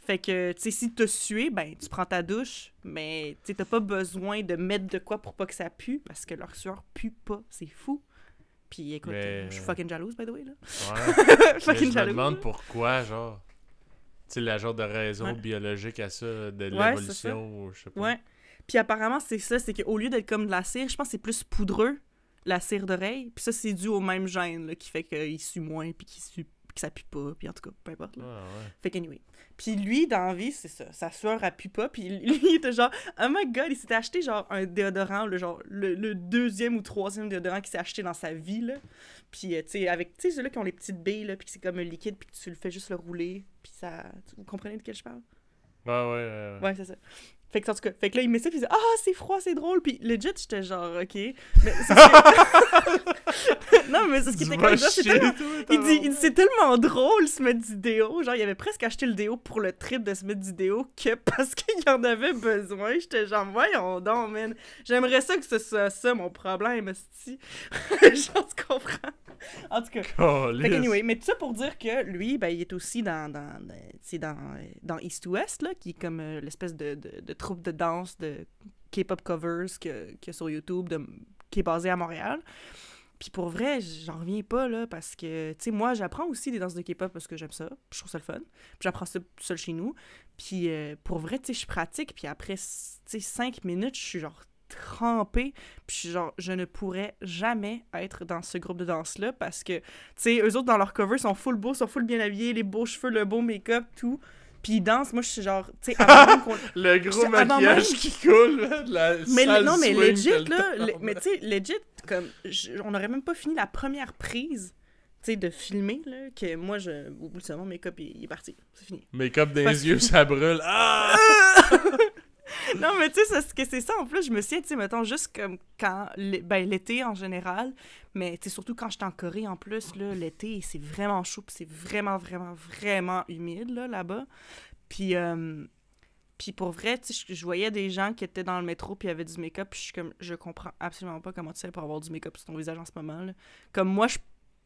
Fait que, tu sais, si t'as sué, ben, tu prends ta douche, mais tu sais, t'as pas besoin de mettre de quoi pour pas que ça pue, parce que leur sueur pue pas. C'est fou. Puis écoute, je suis fucking jalouse, by the way, là. Ouais. Fucking je me jalouse. demande pourquoi, genre. Tu sais, la genre de raison biologique à ça, de l'évolution, ou je sais pas. Ouais. Puis apparemment, c'est ça, c'est qu'au lieu d'être comme de la cire, je pense que c'est plus poudreux, la cire d'oreille. Puis ça, c'est dû au même gène, là, qui fait qu'il sue moins, puis que ça pue pas, puis en tout cas, peu importe. Là. Fait qu'anyway. Puis lui, dans la vie, c'est ça. Sa sueur, elle pue pas. Puis lui, il était genre, oh my god, il s'était acheté genre un déodorant, le deuxième ou troisième déodorant qu'il s'est acheté dans sa vie, là. Puis, tu sais, avec, tu sais, ceux-là qui ont les petites billes, là, puis que c'est comme un liquide, puis que tu le fais juste le rouler. Puis ça. Vous comprenez de quel je parle? Ouais, c'est ça. Fait que, en tout cas, fait que là, il met ça, puis il dit « Ah, c'est froid, c'est drôle! » Puis legit, j'étais genre « Ok. » Mais c'est que... Non, mais c'est ce qui était comme ça, c'est tellement... Il dit « C'est tellement drôle, se mettre du déo. » Genre, il avait presque acheté le déo pour le trip de se mettre du déo que parce qu'il en avait besoin. J'étais genre « Voyons donc, man. J'aimerais ça que ce soit ça, mon problème, esti. » Genre, tu comprends? En tout cas. Fait que anyway, mais tout ça pour dire que lui, ben, il est aussi dans East to West, là, qui est comme l'espèce de troupe de danse de K-pop covers qu'il y a sur YouTube, qui est basé à Montréal. Puis pour vrai, j'en reviens pas, là, parce que, tu sais, moi, j'apprends aussi des danses de K-pop parce que j'aime ça, je trouve ça le fun. Puis j'apprends ça tout seul chez nous. Puis pour vrai, tu sais, je pratique, puis après, tu sais, 5 minutes, je suis genre trempée, puis je suis genre, je ne pourrais jamais être dans ce groupe de danse-là, parce que, tu sais, eux autres, dans leur cover, sont full beaux, sont full bien habillés, les beaux cheveux, le beau make-up, tout. Puis ils dansent, moi je suis genre, tu sais, avant même qu'on... Le gros maquillage qui coule, là, de la salle non, mais swing legit, que le là, temps, mais tu sais, legit, comme, on n'aurait même pas fini la première prise, tu sais, de filmer, là, que moi, au bout de ça, mon make-up, il est parti, c'est fini. Make-up dans les yeux, ça brûle, ah! Non, mais tu sais, c'est ça, en plus, je me souviens, tu sais, mettons, juste comme quand, l'été en général, mais tu sais, surtout quand j'étais en Corée, en plus, là, l'été, c'est vraiment chaud, puis c'est vraiment, vraiment, vraiment humide, là, là-bas. Puis pour vrai, tu sais, je voyais des gens qui étaient dans le métro, puis avaient du make-up, puis je comprends absolument pas comment tu sais pour avoir du make-up sur ton visage en ce moment, là. Comme moi, tu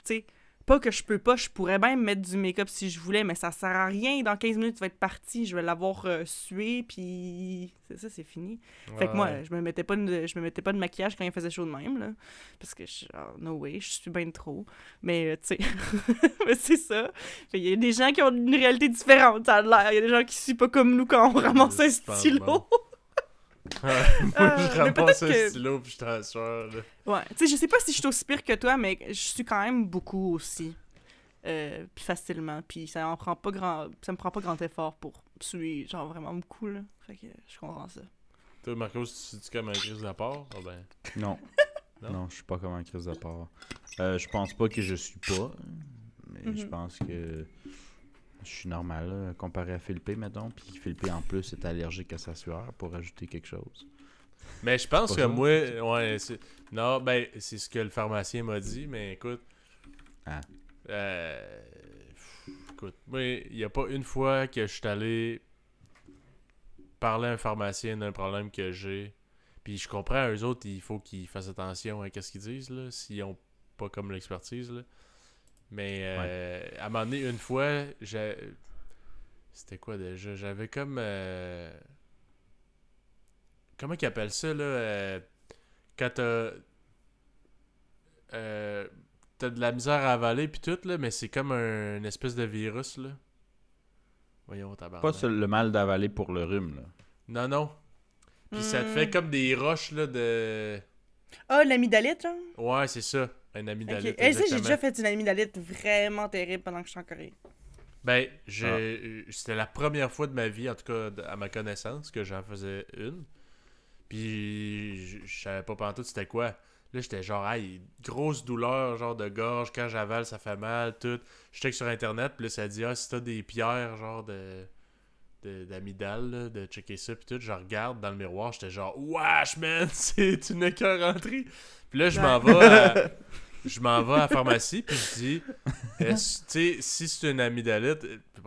sais, pas que je peux pas, je pourrais même mettre du make-up si je voulais, mais ça sert à rien. Dans 15 minutes, tu vas être parti, je vais l'avoir sué, puis c'est ça, c'est fini. Ouais. Fait que moi, je me mettais pas de maquillage quand il faisait chaud de même, là, parce que no way, je suis bien trop. Mais, tu sais, mais c'est ça. Il y a des gens qui ont une réalité différente, ça a l'air. Il y a des gens qui suivent pas comme nous quand on ramasse un stylo. Bon. Ouais, moi, je ramasse un stylo puis je transfère, là. Ouais, tu sais, je sais pas si je suis aussi pire que toi, mais je suis quand même beaucoup aussi. Puis facilement. Puis ça me prend pas grand effort pour suer, genre vraiment beaucoup, là. Fait que je comprends ça. Toi, Marcos, tu dis comme un crise d'apport? Oh ben... Non. Non, je suis pas comme un crise d'apport. Je pense pas que je suis pas, mais je pense que je suis normal, là, comparé à Philippe, mettons. Puis Philippe, en plus, est allergique à sa sueur pour ajouter quelque chose. Mais je pense que moi... Ouais, non, ben, c'est ce que le pharmacien m'a dit, mais écoute... Ah. Écoute, moi, il n'y a pas une fois que je suis allé parler à un pharmacien d'un problème que j'ai. Puis je comprends, eux autres, il faut qu'ils fassent attention à ce qu'ils disent, là, s'ils n'ont pas comme l'expertise, là. Mais à un moment donné, une fois, c'était quoi déjà? J'avais comme... Comment qu'ils appellent ça, là? Quand t'as de la misère à avaler puis tout, là, mais c'est comme une espèce de virus, là. Voyons, tabarnak. Pas le mal d'avaler pour le rhume, là. Non, non. Puis ça te fait comme des roches, là, de... Ah, l'amygdalite, genre? Ouais, c'est ça. Une amygdalite. Okay. J'ai déjà fait une amygdalite vraiment terrible pendant que je suis en Corée. Ben, c'était la première fois de ma vie, en tout cas à ma connaissance, que j'en faisais une. Puis je savais pas pantoute c'était quoi. Là, j'étais genre, hey, grosse douleur, genre de gorge, quand j'avale, ça fait mal, tout. Je check sur Internet, puis là, ça dit, si t'as des pierres, genre d'amygdale, là, de checker ça, puis tout. Je regarde dans le miroir, j'étais genre, wesh, man, c'est une écœuranterie. Puis là, je m'en vais à la pharmacie, puis je dis, tu sais, si c'est une amygdalite,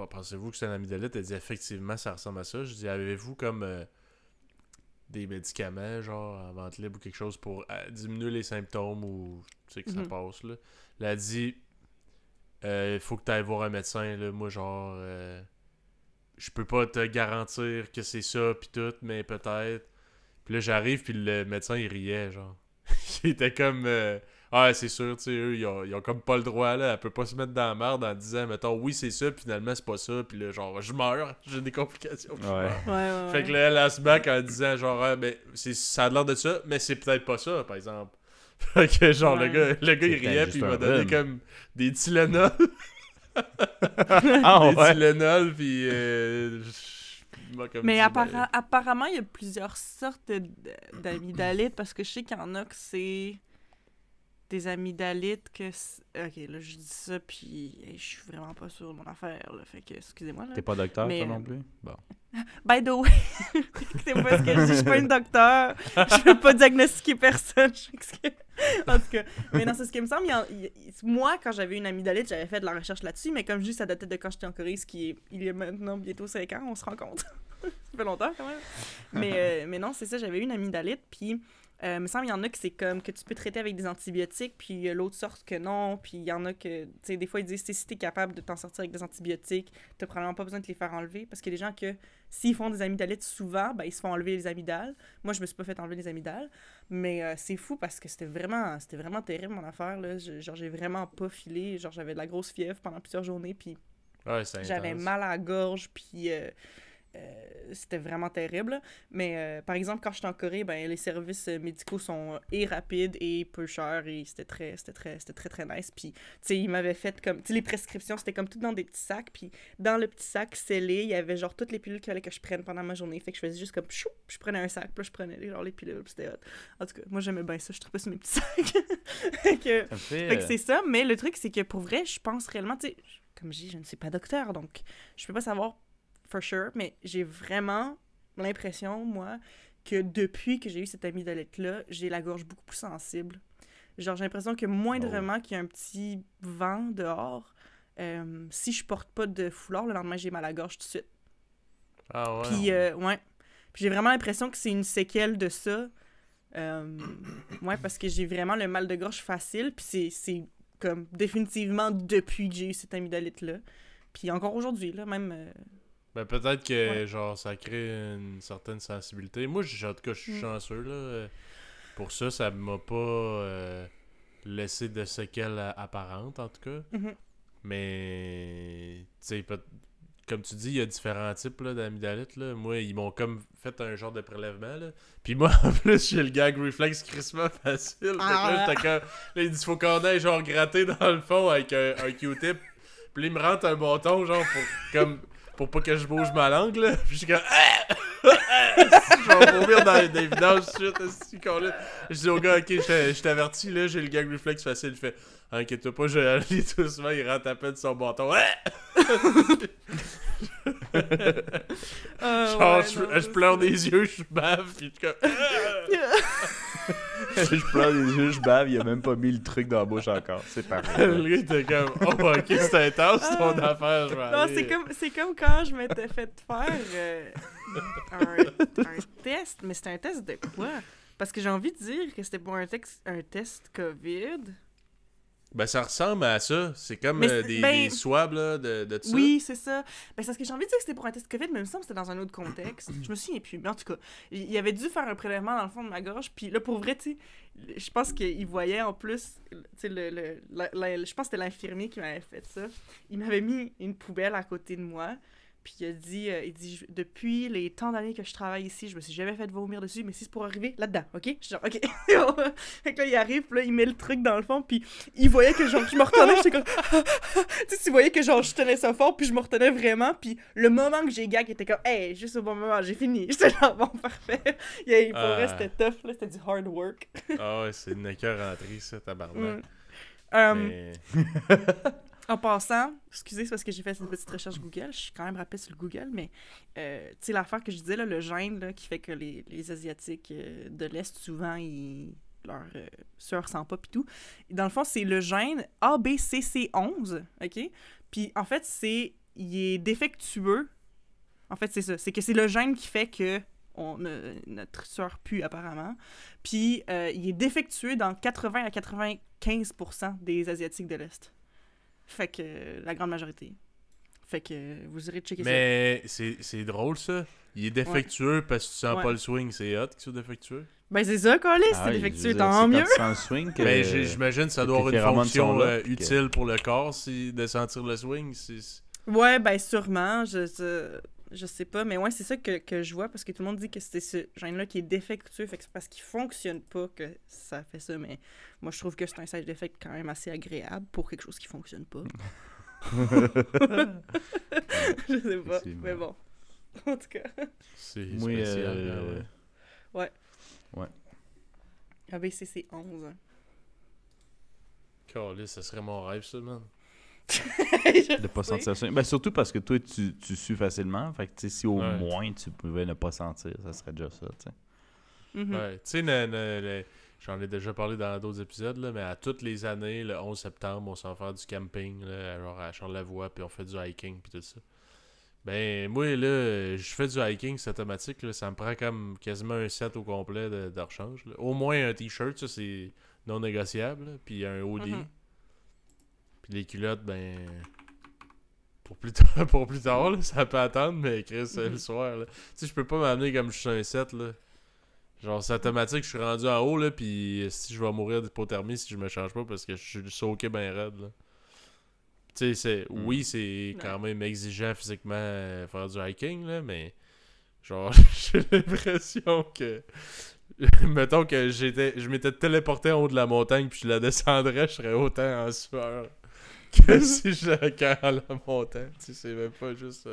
pensez-vous que c'est une amygdalite? Elle dit, effectivement, ça ressemble à ça. Je dis, avez-vous comme des médicaments, genre en vente libre ou quelque chose pour diminuer les symptômes ou tu sais que ça passe, là? Elle a dit, il faut que tu ailles voir un médecin, là. Moi, genre, je peux pas te garantir que c'est ça, pis tout, mais peut-être. Puis là, j'arrive, puis le médecin, il riait, genre. Il était comme... c'est sûr, tu sais, eux, ils ont comme pas le droit, là. Elle peut pas se mettre dans la merde en disant, mettons, oui, c'est ça, puis finalement, c'est pas ça. Puis là, genre, je meurs, j'ai des complications. Ouais. Fait que là, elle se back en disant, genre, mais ça a l'air de ça, mais c'est peut-être pas ça, par exemple. Fait que, genre, le gars, il riait, puis il m'a donné comme des Tylenol. Des Tylenol, puis... mais apparemment, il y a plusieurs sortes d'amygdalites, parce que je sais qu'il y en a que c'est des amygdalites que... Ok, là, je dis ça, puis je suis vraiment pas sûre de mon affaire, là, fait que, excusez-moi, là. T'es pas docteur, toi, non plus? Bon. By the way, c'est pas ce que je dis, je suis pas une docteur, je veux pas diagnostiquer personne, en tout cas. Mais non, c'est ce qui me semble, moi, quand j'avais une amygdalite, j'avais fait de la recherche là-dessus, mais comme je dis, ça datait de quand j'étais en Corée, ce qui est, il y a maintenant bientôt 5 ans, on se rend compte. Ça fait longtemps, quand même. Mais non, c'est ça, j'avais eu une amygdalite, puis... il me semble qu'il y en a que c'est comme que tu peux traiter avec des antibiotiques, puis l'autre sorte que non, puis il y en a que, tu sais, des fois ils disent si t'es capable de t'en sortir avec des antibiotiques, t'as probablement pas besoin de te les faire enlever, parce qu'il y a des gens que, s'ils font des amygdalites souvent, ben ils se font enlever les amygdales. Moi, je me suis pas fait enlever les amygdales, mais c'est fou parce que c'était vraiment terrible mon affaire, là. Genre, j'ai vraiment pas filé, genre j'avais de la grosse fièvre pendant plusieurs journées, puis j'avais mal à la gorge, puis... c'était vraiment terrible. Mais par exemple, quand j'étais en Corée, ben, les services médicaux sont rapides et peu chers et c'était très nice. Puis, tu sais, ils m'avaient fait comme... Tu sais, les prescriptions, c'était comme tout dans des petits sacs. Puis, dans le petit sac scellé, il y avait genre toutes les pilules qu'il fallait que je prenne pendant ma journée. Fait que je faisais juste comme... Chou, je prenais un sac, puis là, je prenais genre les pilules, puis c'était hot. En tout cas, moi, j'aimais bien ça. Je trippais sur mes petits sacs. fait que c'est ça. Mais le truc, c'est que pour vrai, je pense réellement... Tu sais, comme je dis, je ne suis pas docteur, donc je peux pas savoir for sure, mais j'ai vraiment l'impression, moi, que depuis que j'ai eu cette amygdalite-là, j'ai la gorge beaucoup plus sensible. Genre, j'ai l'impression que moindrement qu'il y a un petit vent dehors, si je porte pas de foulard, le lendemain, j'ai mal à la gorge tout de suite. Ah ouais? Puis, ouais. Puis j'ai vraiment l'impression que c'est une séquelle de ça. Ouais, parce que j'ai vraiment le mal de gorge facile, puis c'est comme définitivement depuis que j'ai eu cette amygdalite-là. Puis encore aujourd'hui, là, même... Ben peut-être que genre ça crée une certaine sensibilité. Moi, en tout cas, je suis chanceux là. Pour ça m'a pas laissé de séquelles apparentes, en tout cas. Mm-hmm. Mais tu sais, comme tu dis, il y a différents types là, d'amygdalite. Là. Moi, ils m'ont comme fait un genre de prélèvement. Là. Puis moi, en plus, j'ai le gag reflex crissement facile. Fait que là, j'étais comme... Là, il dit, faut qu'on aille genre gratter dans le fond avec un Q-tip. Puis là, il me rentre un bâton, genre, pour pas que je bouge ma langue, là. Puis je suis comme... je vais vomir dans les vidanges tout de suite. Je dis au gars, ok, je t'avertis, là, j'ai le gag reflex facile. Il fait, inquiète-toi pas, je vais aller doucement. Il rentre à peine son bâton. Genre, je pleure des yeux, je bave, puis je suis comme... Je pleure des yeux, je bave, il a même pas mis le truc dans la bouche encore. C'est parfait. Le gars était comme, oh ok, c'est intense ton affaire, je vais aller. Non, c'est comme quand je m'étais fait faire un test, mais c'était un test de quoi? Parce que j'ai envie de dire que c'était pour un test COVID. Ben, ça ressemble à ça. C'est comme des swabs là, de tout ça. Oui, c'est ça. Ben, c'est parce que j'ai envie de dire que c'était pour un test COVID, mais il me semble que c'était dans un autre contexte. Je me souviens plus. Mais en tout cas, il avait dû faire un prélèvement dans le fond de ma gorge. Puis là, pour vrai, tu sais, je pense qu'il voyait en plus, tu sais, je pense que c'était l'infirmier qui m'avait fait ça. Il m'avait mis une poubelle à côté de moi. Puis il dit, depuis les tant d'années que je travaille ici, je me suis jamais fait vomir dessus, mais si c'est pour arriver là-dedans, ok? Je suis genre, ok. Fait que là, il arrive, puis là, il met le truc dans le fond, puis il voyait que genre, je me retenais, j'étais comme, tu sais, il voyait que genre, je tenais ça fort, puis je me retenais vraiment, puis le moment que j'ai gag, il était comme, hey, juste au bon moment, j'ai fini. J'étais genre, bon, parfait. Pour vrai, c'était tough, là, c'était du hard work. Ah ouais, c'est une écœur rentrée, ça, tabarnak. Mais... En passant, excusez, c'est parce que j'ai fait une petite recherche Google, je suis quand même rapide sur le Google, mais tu sais, l'affaire que je disais, là, le gène là, qui fait que les Asiatiques de l'Est, souvent, leur sueur sent pas pis tout. Et dans le fond, c'est le gène ABCC11, OK? Puis en fait, il est défectueux. En fait, c'est ça. C'est que c'est le gène qui fait que notre sueur pue, apparemment. Puis il est défectueux dans 80 à 95% des Asiatiques de l'Est. Fait que la grande majorité. Fait que vous irez checker ça. Mais c'est drôle, ça. Il est défectueux parce que tu sens pas le swing. C'est hot qu'il soit défectueux. Ben c'est ça, Colis, c'est défectueux, tant mieux. Swing que mais j'imagine que ça doit avoir une fonction utile pour le corps de sentir le swing. Ouais, ben sûrement. Je sais pas, mais ouais, c'est ça que je vois, parce que tout le monde dit que c'est ce gène-là qui est défectueux, fait que c'est parce qu'il fonctionne pas que ça fait ça, mais moi je trouve que c'est un side effect quand même assez agréable pour quelque chose qui fonctionne pas. Je sais pas, mais bon. En tout cas. C'est spécial. Ouais. Ouais. ABCC 11. Calais, ça serait mon rêve, ça, man. De pas sentir ça. Ben, surtout parce que toi, tu sues facilement. Fait que, tu sais, si au Ouais. moins tu pouvais ne pas sentir, ça serait déjà ça, tu sais. Mhm. Ouais, tu sais, j'en ai déjà parlé dans d'autres épisodes, là, mais à toutes les années, le 11 septembre, on s'en va faire du camping, là, genre à Charlevoix, puis on fait du hiking, puis tout ça. Ben, moi, là, je fais du hiking, c'est automatique, là, ça me prend comme quasiment un set au complet de rechange. Là. Au moins un t-shirt, ça, c'est non négociable, là, puis un hoodie. Mhm. Puis les culottes, ben... Pour plus tard, pour plus tard là, ça peut attendre, mais Chris, le soir, là. Tu sais, je peux pas m'amener comme je suis un set, là. Genre, c'est automatique, je suis rendu en haut, là, puis si je vais mourir d'hypothermie si je me change pas parce que je suis soaké ben raide, là. Tu sais, oui, c'est quand même exigeant physiquement faire du hiking, là, mais genre, j'ai l'impression que... Mettons que je m'étais téléporté en haut de la montagne puis je la descendrais, je serais autant en sueur que si je la en la montant. Tu sais, c'est même pas juste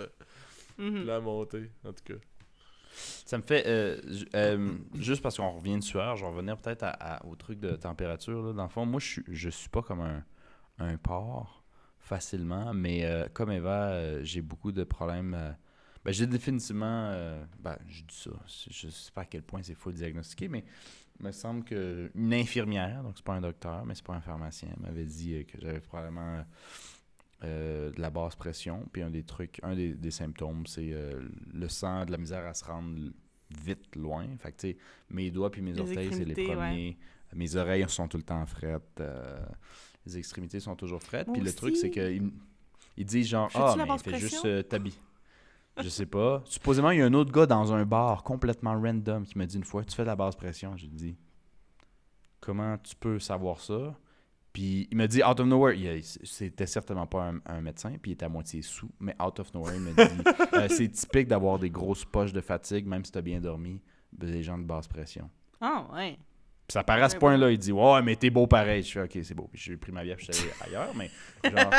la montée, en tout cas. Ça me fait, juste parce qu'on revient de sueur, je vais revenir peut-être au truc de température. Là. Dans le fond, moi, je suis pas comme un porc facilement, mais comme Eva, j'ai beaucoup de problèmes. Ben, j'ai définitivement, je dis ça, je sais pas à quel point c'est faux diagnostiqué, mais il me semble qu'une infirmière, donc c'est pas un docteur, mais c'est pas un pharmacien, m'avait dit que j'avais probablement de la basse pression. Puis un des symptômes, c'est le sang, de la misère à se rendre vite loin. Fait que tu sais, mes doigts puis mes Les orteils, c'est les extrémités, premiers. Mes oreilles sont tout le temps frettes. Les extrémités sont toujours frettes. Moi Puis le aussi. truc, c'est qu'ils disent genre, Fais-tu la mais basse fais juste pression? t'habiller. Je sais pas. Supposément, il y a un autre gars dans un bar complètement random qui m'a dit une fois, tu fais de la basse pression. J'ai dit, comment tu peux savoir ça? Puis il m'a dit, out of nowhere, c'était certainement pas un médecin, puis il était à moitié sous, mais out of nowhere, il m'a dit, c'est typique d'avoir des grosses poches de fatigue, même si t'as bien dormi, des gens de basse pression. Ah, ouais. Puis ça paraît à ce Ouais, point-là, il dit, ouais, mais t'es beau pareil. Je fais, ok, c'est beau. Puis j'ai pris ma bière, puis je suis allé ailleurs, mais genre.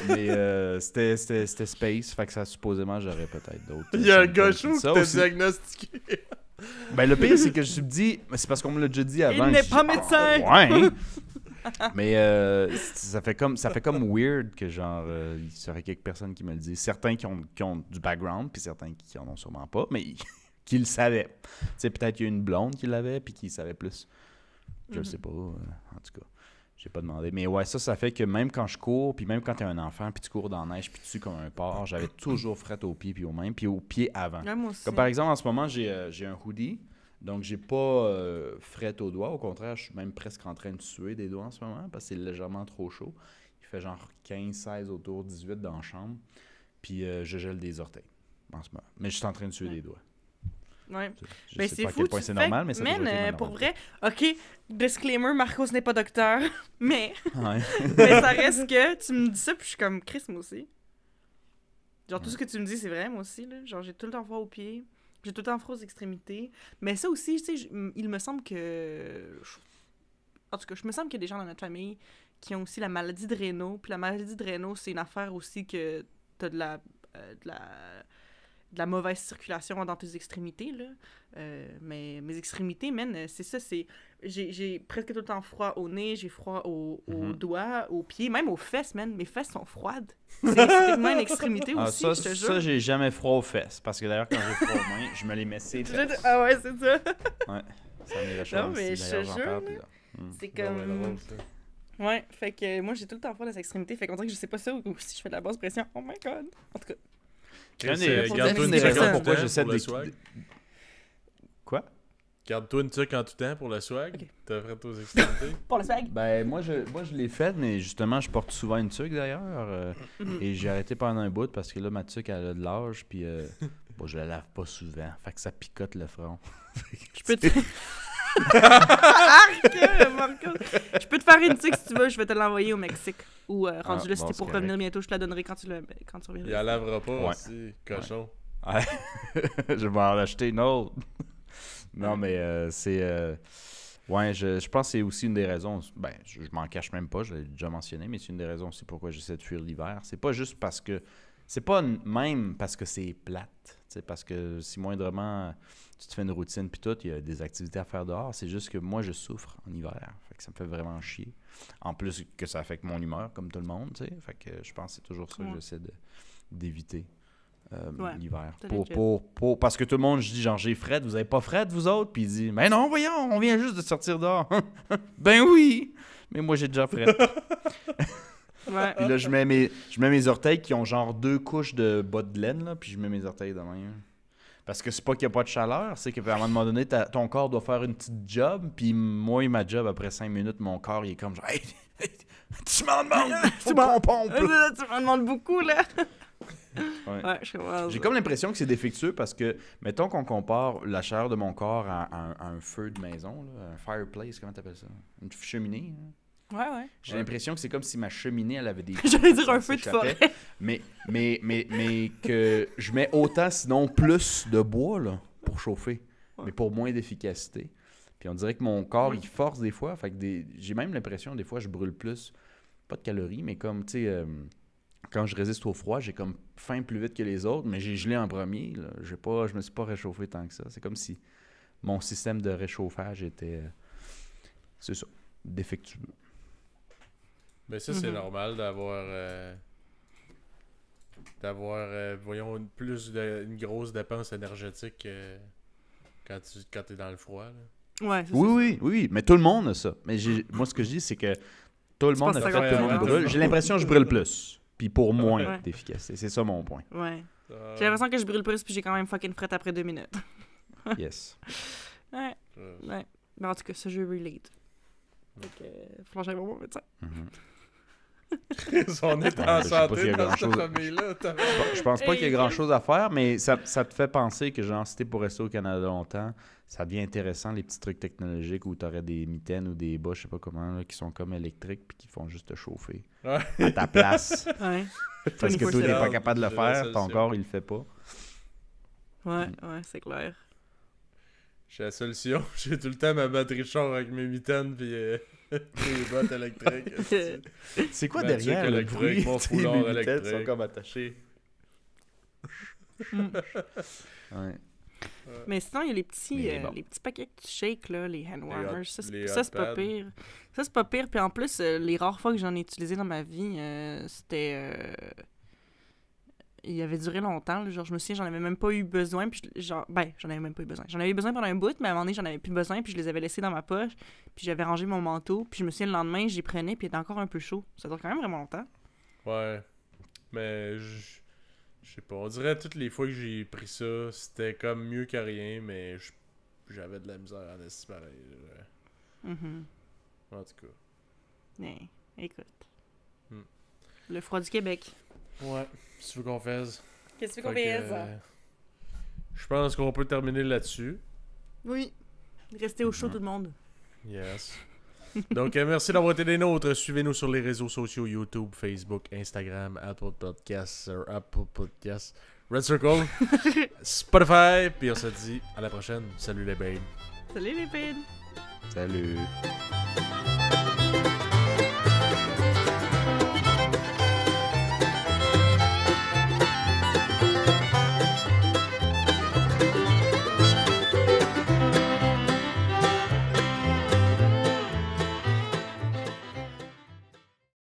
Mais c'était space, fait que ça, supposément, j'aurais peut-être d'autres. Il y a un symptômes gars qui chaud disent qui ça t'a aussi. diagnostiqué. Ben, le pire, c'est que je me suis dit, c'est parce qu'on me l'a déjà dit avant. Il n'est je pas dis, médecin! Ouais! Mais ça fait comme weird que genre il serait quelques personnes qui me le disent. Certains qui ont du background, puis certains qui en ont sûrement pas, mais qui le savaient. Tu sais, peut-être qu'il y a une blonde qui l'avait, puis qui savait plus. Je le sais pas, en tout cas. J'ai pas demandé. Mais ouais, ça fait que même quand je cours, puis même quand t'es un enfant, puis tu cours dans la neige, puis tu sues comme un porc, j'avais toujours fret aux pieds, puis aux mains, puis aux pieds avant. Ouais, moi aussi. Comme par exemple, en ce moment, j'ai un hoodie, donc j'ai pas fret aux doigts. Au contraire, je suis même presque en train de suer des doigts en ce moment, parce que c'est légèrement trop chaud. Il fait genre 15, 16, autour 18 dans la chambre, puis je gèle des orteils en ce moment. Mais je suis en train de suer des doigts. Ouais. Je Ben, sais c'est pas à fou, quel point tu c'est fais- normal, mais ça a toujours été ma pour normalité. vrai, ok, disclaimer, Marcos n'est pas docteur, mais, Ouais. mais ça reste que tu me dis ça, puis je suis comme, Chris, moi aussi. Genre, tout ce que tu me dis, c'est vrai, moi aussi, là. Genre, j'ai tout le temps froid aux pieds, j'ai tout le temps froid aux extrémités, mais ça aussi, tu sais, il me semble que... En tout cas, je me semble qu'il y a des gens dans notre famille qui ont aussi la maladie de Raynaud, puis la maladie de Raynaud, c'est une affaire aussi que t'as de la mauvaise circulation dans tes extrémités, là. Mais mes extrémités, man, c'est ça, c'est... J'ai presque tout le temps froid au nez, j'ai froid aux doigts, aux pieds, même aux fesses, man. Mes fesses sont froides. C'est tellement une extrémité Ah, aussi, ça, je te jure. ça, j'ai jamais froid aux fesses. Parce que d'ailleurs, quand j'ai froid aux mains, je me les mets ses fesses. Ah ouais, c'est ça. Ouais, ça me réchauffe Non, mais aussi. je D'ailleurs, te j'en jure, parle, là. puis là. C'est Ouais, comme... drôle, ça. Ouais, fait que moi, j'ai tout le temps froid dans les extrémités, fait qu'on dirait que je sais pas ça, ou si je fais de la basse pression. Oh my god. En tout cas. Une Chris, des- garde-toi une une raisons tuque en pourquoi tout temps j'essaie pour de... le swag. Quoi? Garde-toi une tuque en tout temps pour le swag. Ok. T'as fait aux extrémités. Pour le swag. Ben, moi, je l'ai fait, mais justement, je porte souvent une tuque, d'ailleurs. Et j'ai arrêté pendant un bout, parce que là, ma tuque, elle a de l'âge, puis bon, je la lave pas souvent. Fait que ça picote le front. Je peux te... Arc, Marcos. Je peux te faire une tuque si tu veux, je vais te l'envoyer au Mexique. Ou rendu là, si bon, t'es c'est pour correct. revenir bientôt, je te la donnerai quand tu reviendras. Il la lavera pas Ouais. aussi, cochon. Ouais. Je vais en acheter une autre. Non, mais c'est... ouais, je pense que c'est aussi une des raisons... Ben, je m'en cache même pas, je l'ai déjà mentionné, mais c'est une des raisons aussi pourquoi j'essaie de fuir l'hiver. C'est pas juste parce que c'est pas même parce que c'est plate. Parce que si moindrement tu te fais une routine puis tout, il y a des activités à faire dehors. C'est juste que moi, je souffre en hiver. Fait que ça me fait vraiment chier. En plus que ça affecte mon humeur, comme tout le monde. T'sais. Fait que je pense que c'est toujours ça que j'essaie d'éviter l'hiver. Parce que tout le monde, je dis genre, j'ai fret, vous avez pas fret, vous autres? Puis il dit, mais non, voyons, on vient juste de sortir dehors. Ben oui! Mais moi, j'ai déjà fret. Ouais. Puis là, je mets mes orteils qui ont genre 2 couches de bas de laine, là, puis je mets mes orteils de même. Parce que c'est pas qu'il n'y a pas de chaleur, c'est qu'à un moment donné, ton corps doit faire une petite job, puis moi et ma job, après 5 minutes, mon corps, il est comme genre, hey, tu m'en demandes, faut qu'on pompe. Tu m'en demandes beaucoup, là. Ouais. Je comprends. J'ai comme l'impression que c'est défectueux parce que, mettons qu'on compare la chaleur de mon corps à un feu de maison, là, un fireplace, comment t'appelles ça? Une cheminée, hein? Ouais. J'ai l'impression que c'est comme si ma cheminée, elle avait des... J'allais dire un feu de forêt. Mais que je mets autant, sinon plus de bois, là, pour chauffer. Ouais. Mais pour moins d'efficacité. Puis on dirait que mon corps, il force des fois. Fait que j'ai même l'impression, des fois, je brûle plus. Pas de calories, mais comme, tu sais, quand je résiste au froid, j'ai comme faim plus vite que les autres, mais j'ai gelé en premier. Là. Je me suis pas réchauffé tant que ça. C'est comme si mon système de réchauffage était, c'est ça, défectueux. Mais ça, c'est normal d'avoir, voyons, une grosse dépense énergétique quand t'es dans le froid. Là. Ouais, c'est oui, mais tout le monde a ça. Mais moi, ce que je dis, c'est que tout le monde a fait, tout le monde brûle. J'ai l'impression que je brûle plus, puis pour moins d'efficacité. C'est ça mon point. Ouais. J'ai l'impression que je brûle plus, puis j'ai quand même fucking fret après 2 minutes. Yes. Ouais. Mais en tout cas, ça, je relate. Donc, faut que j'aille voir mon médecin. On est en santé dans cette famille-là. Je pense pas qu'il y ait grand-chose à faire, mais ça te fait penser que, genre, si t'es pour rester au Canada longtemps, ça devient intéressant, les petits trucs technologiques où t'aurais des mitaines ou des bas, je sais pas comment, là, qui sont comme électriques puis qui font juste te chauffer à ta place. Ouais. Parce que toi, t'es pas capable de le faire, ton corps, il le fait pas. Ouais, c'est clair. J'ai la solution. J'ai tout le temps ma batterie de char avec mes mitaines puis les bottes électriques. C'est quoi derrière le bruit? Mon foulard électrique. Sont comme attachés. Ouais. Mais sinon, il y a les petits paquets que tu shakes, là, les hand warmers. Ça, c'est pas pire. Ça, c'est pas pire. Puis en plus, les rares fois que j'en ai utilisé dans ma vie, c'était... il avait duré longtemps. Là, genre, je me souviens, j'en avais même pas eu besoin. Puis j'en avais même pas eu besoin. J'en avais eu besoin pendant un bout, mais à un moment donné, j'en avais plus besoin. Puis je les avais laissés dans ma poche. Puis j'avais rangé mon manteau. Puis je me souviens, le lendemain, j'y prenais. Puis il était encore un peu chaud. Ça dure quand même vraiment longtemps. Ouais. Mais je sais pas. On dirait toutes les fois que j'ai pris ça, c'était comme mieux que rien. Mais j'avais de la misère en esti pareil. En tout cas. Mais, écoute. Le froid du Québec. Ouais. Qu'est-ce que tu veux qu'on fasse? Qu'est-ce que tu veux qu'on fasse? Je pense qu'on peut terminer là-dessus. Oui. Restez au chaud, tout le monde. Yes. Donc, merci d'avoir été des nôtres. Suivez-nous sur les réseaux sociaux YouTube, Facebook, Instagram, Apple Podcasts, Red Circle, Spotify. Puis on se dit à la prochaine. Salut les babes. Salut les babes. Salut.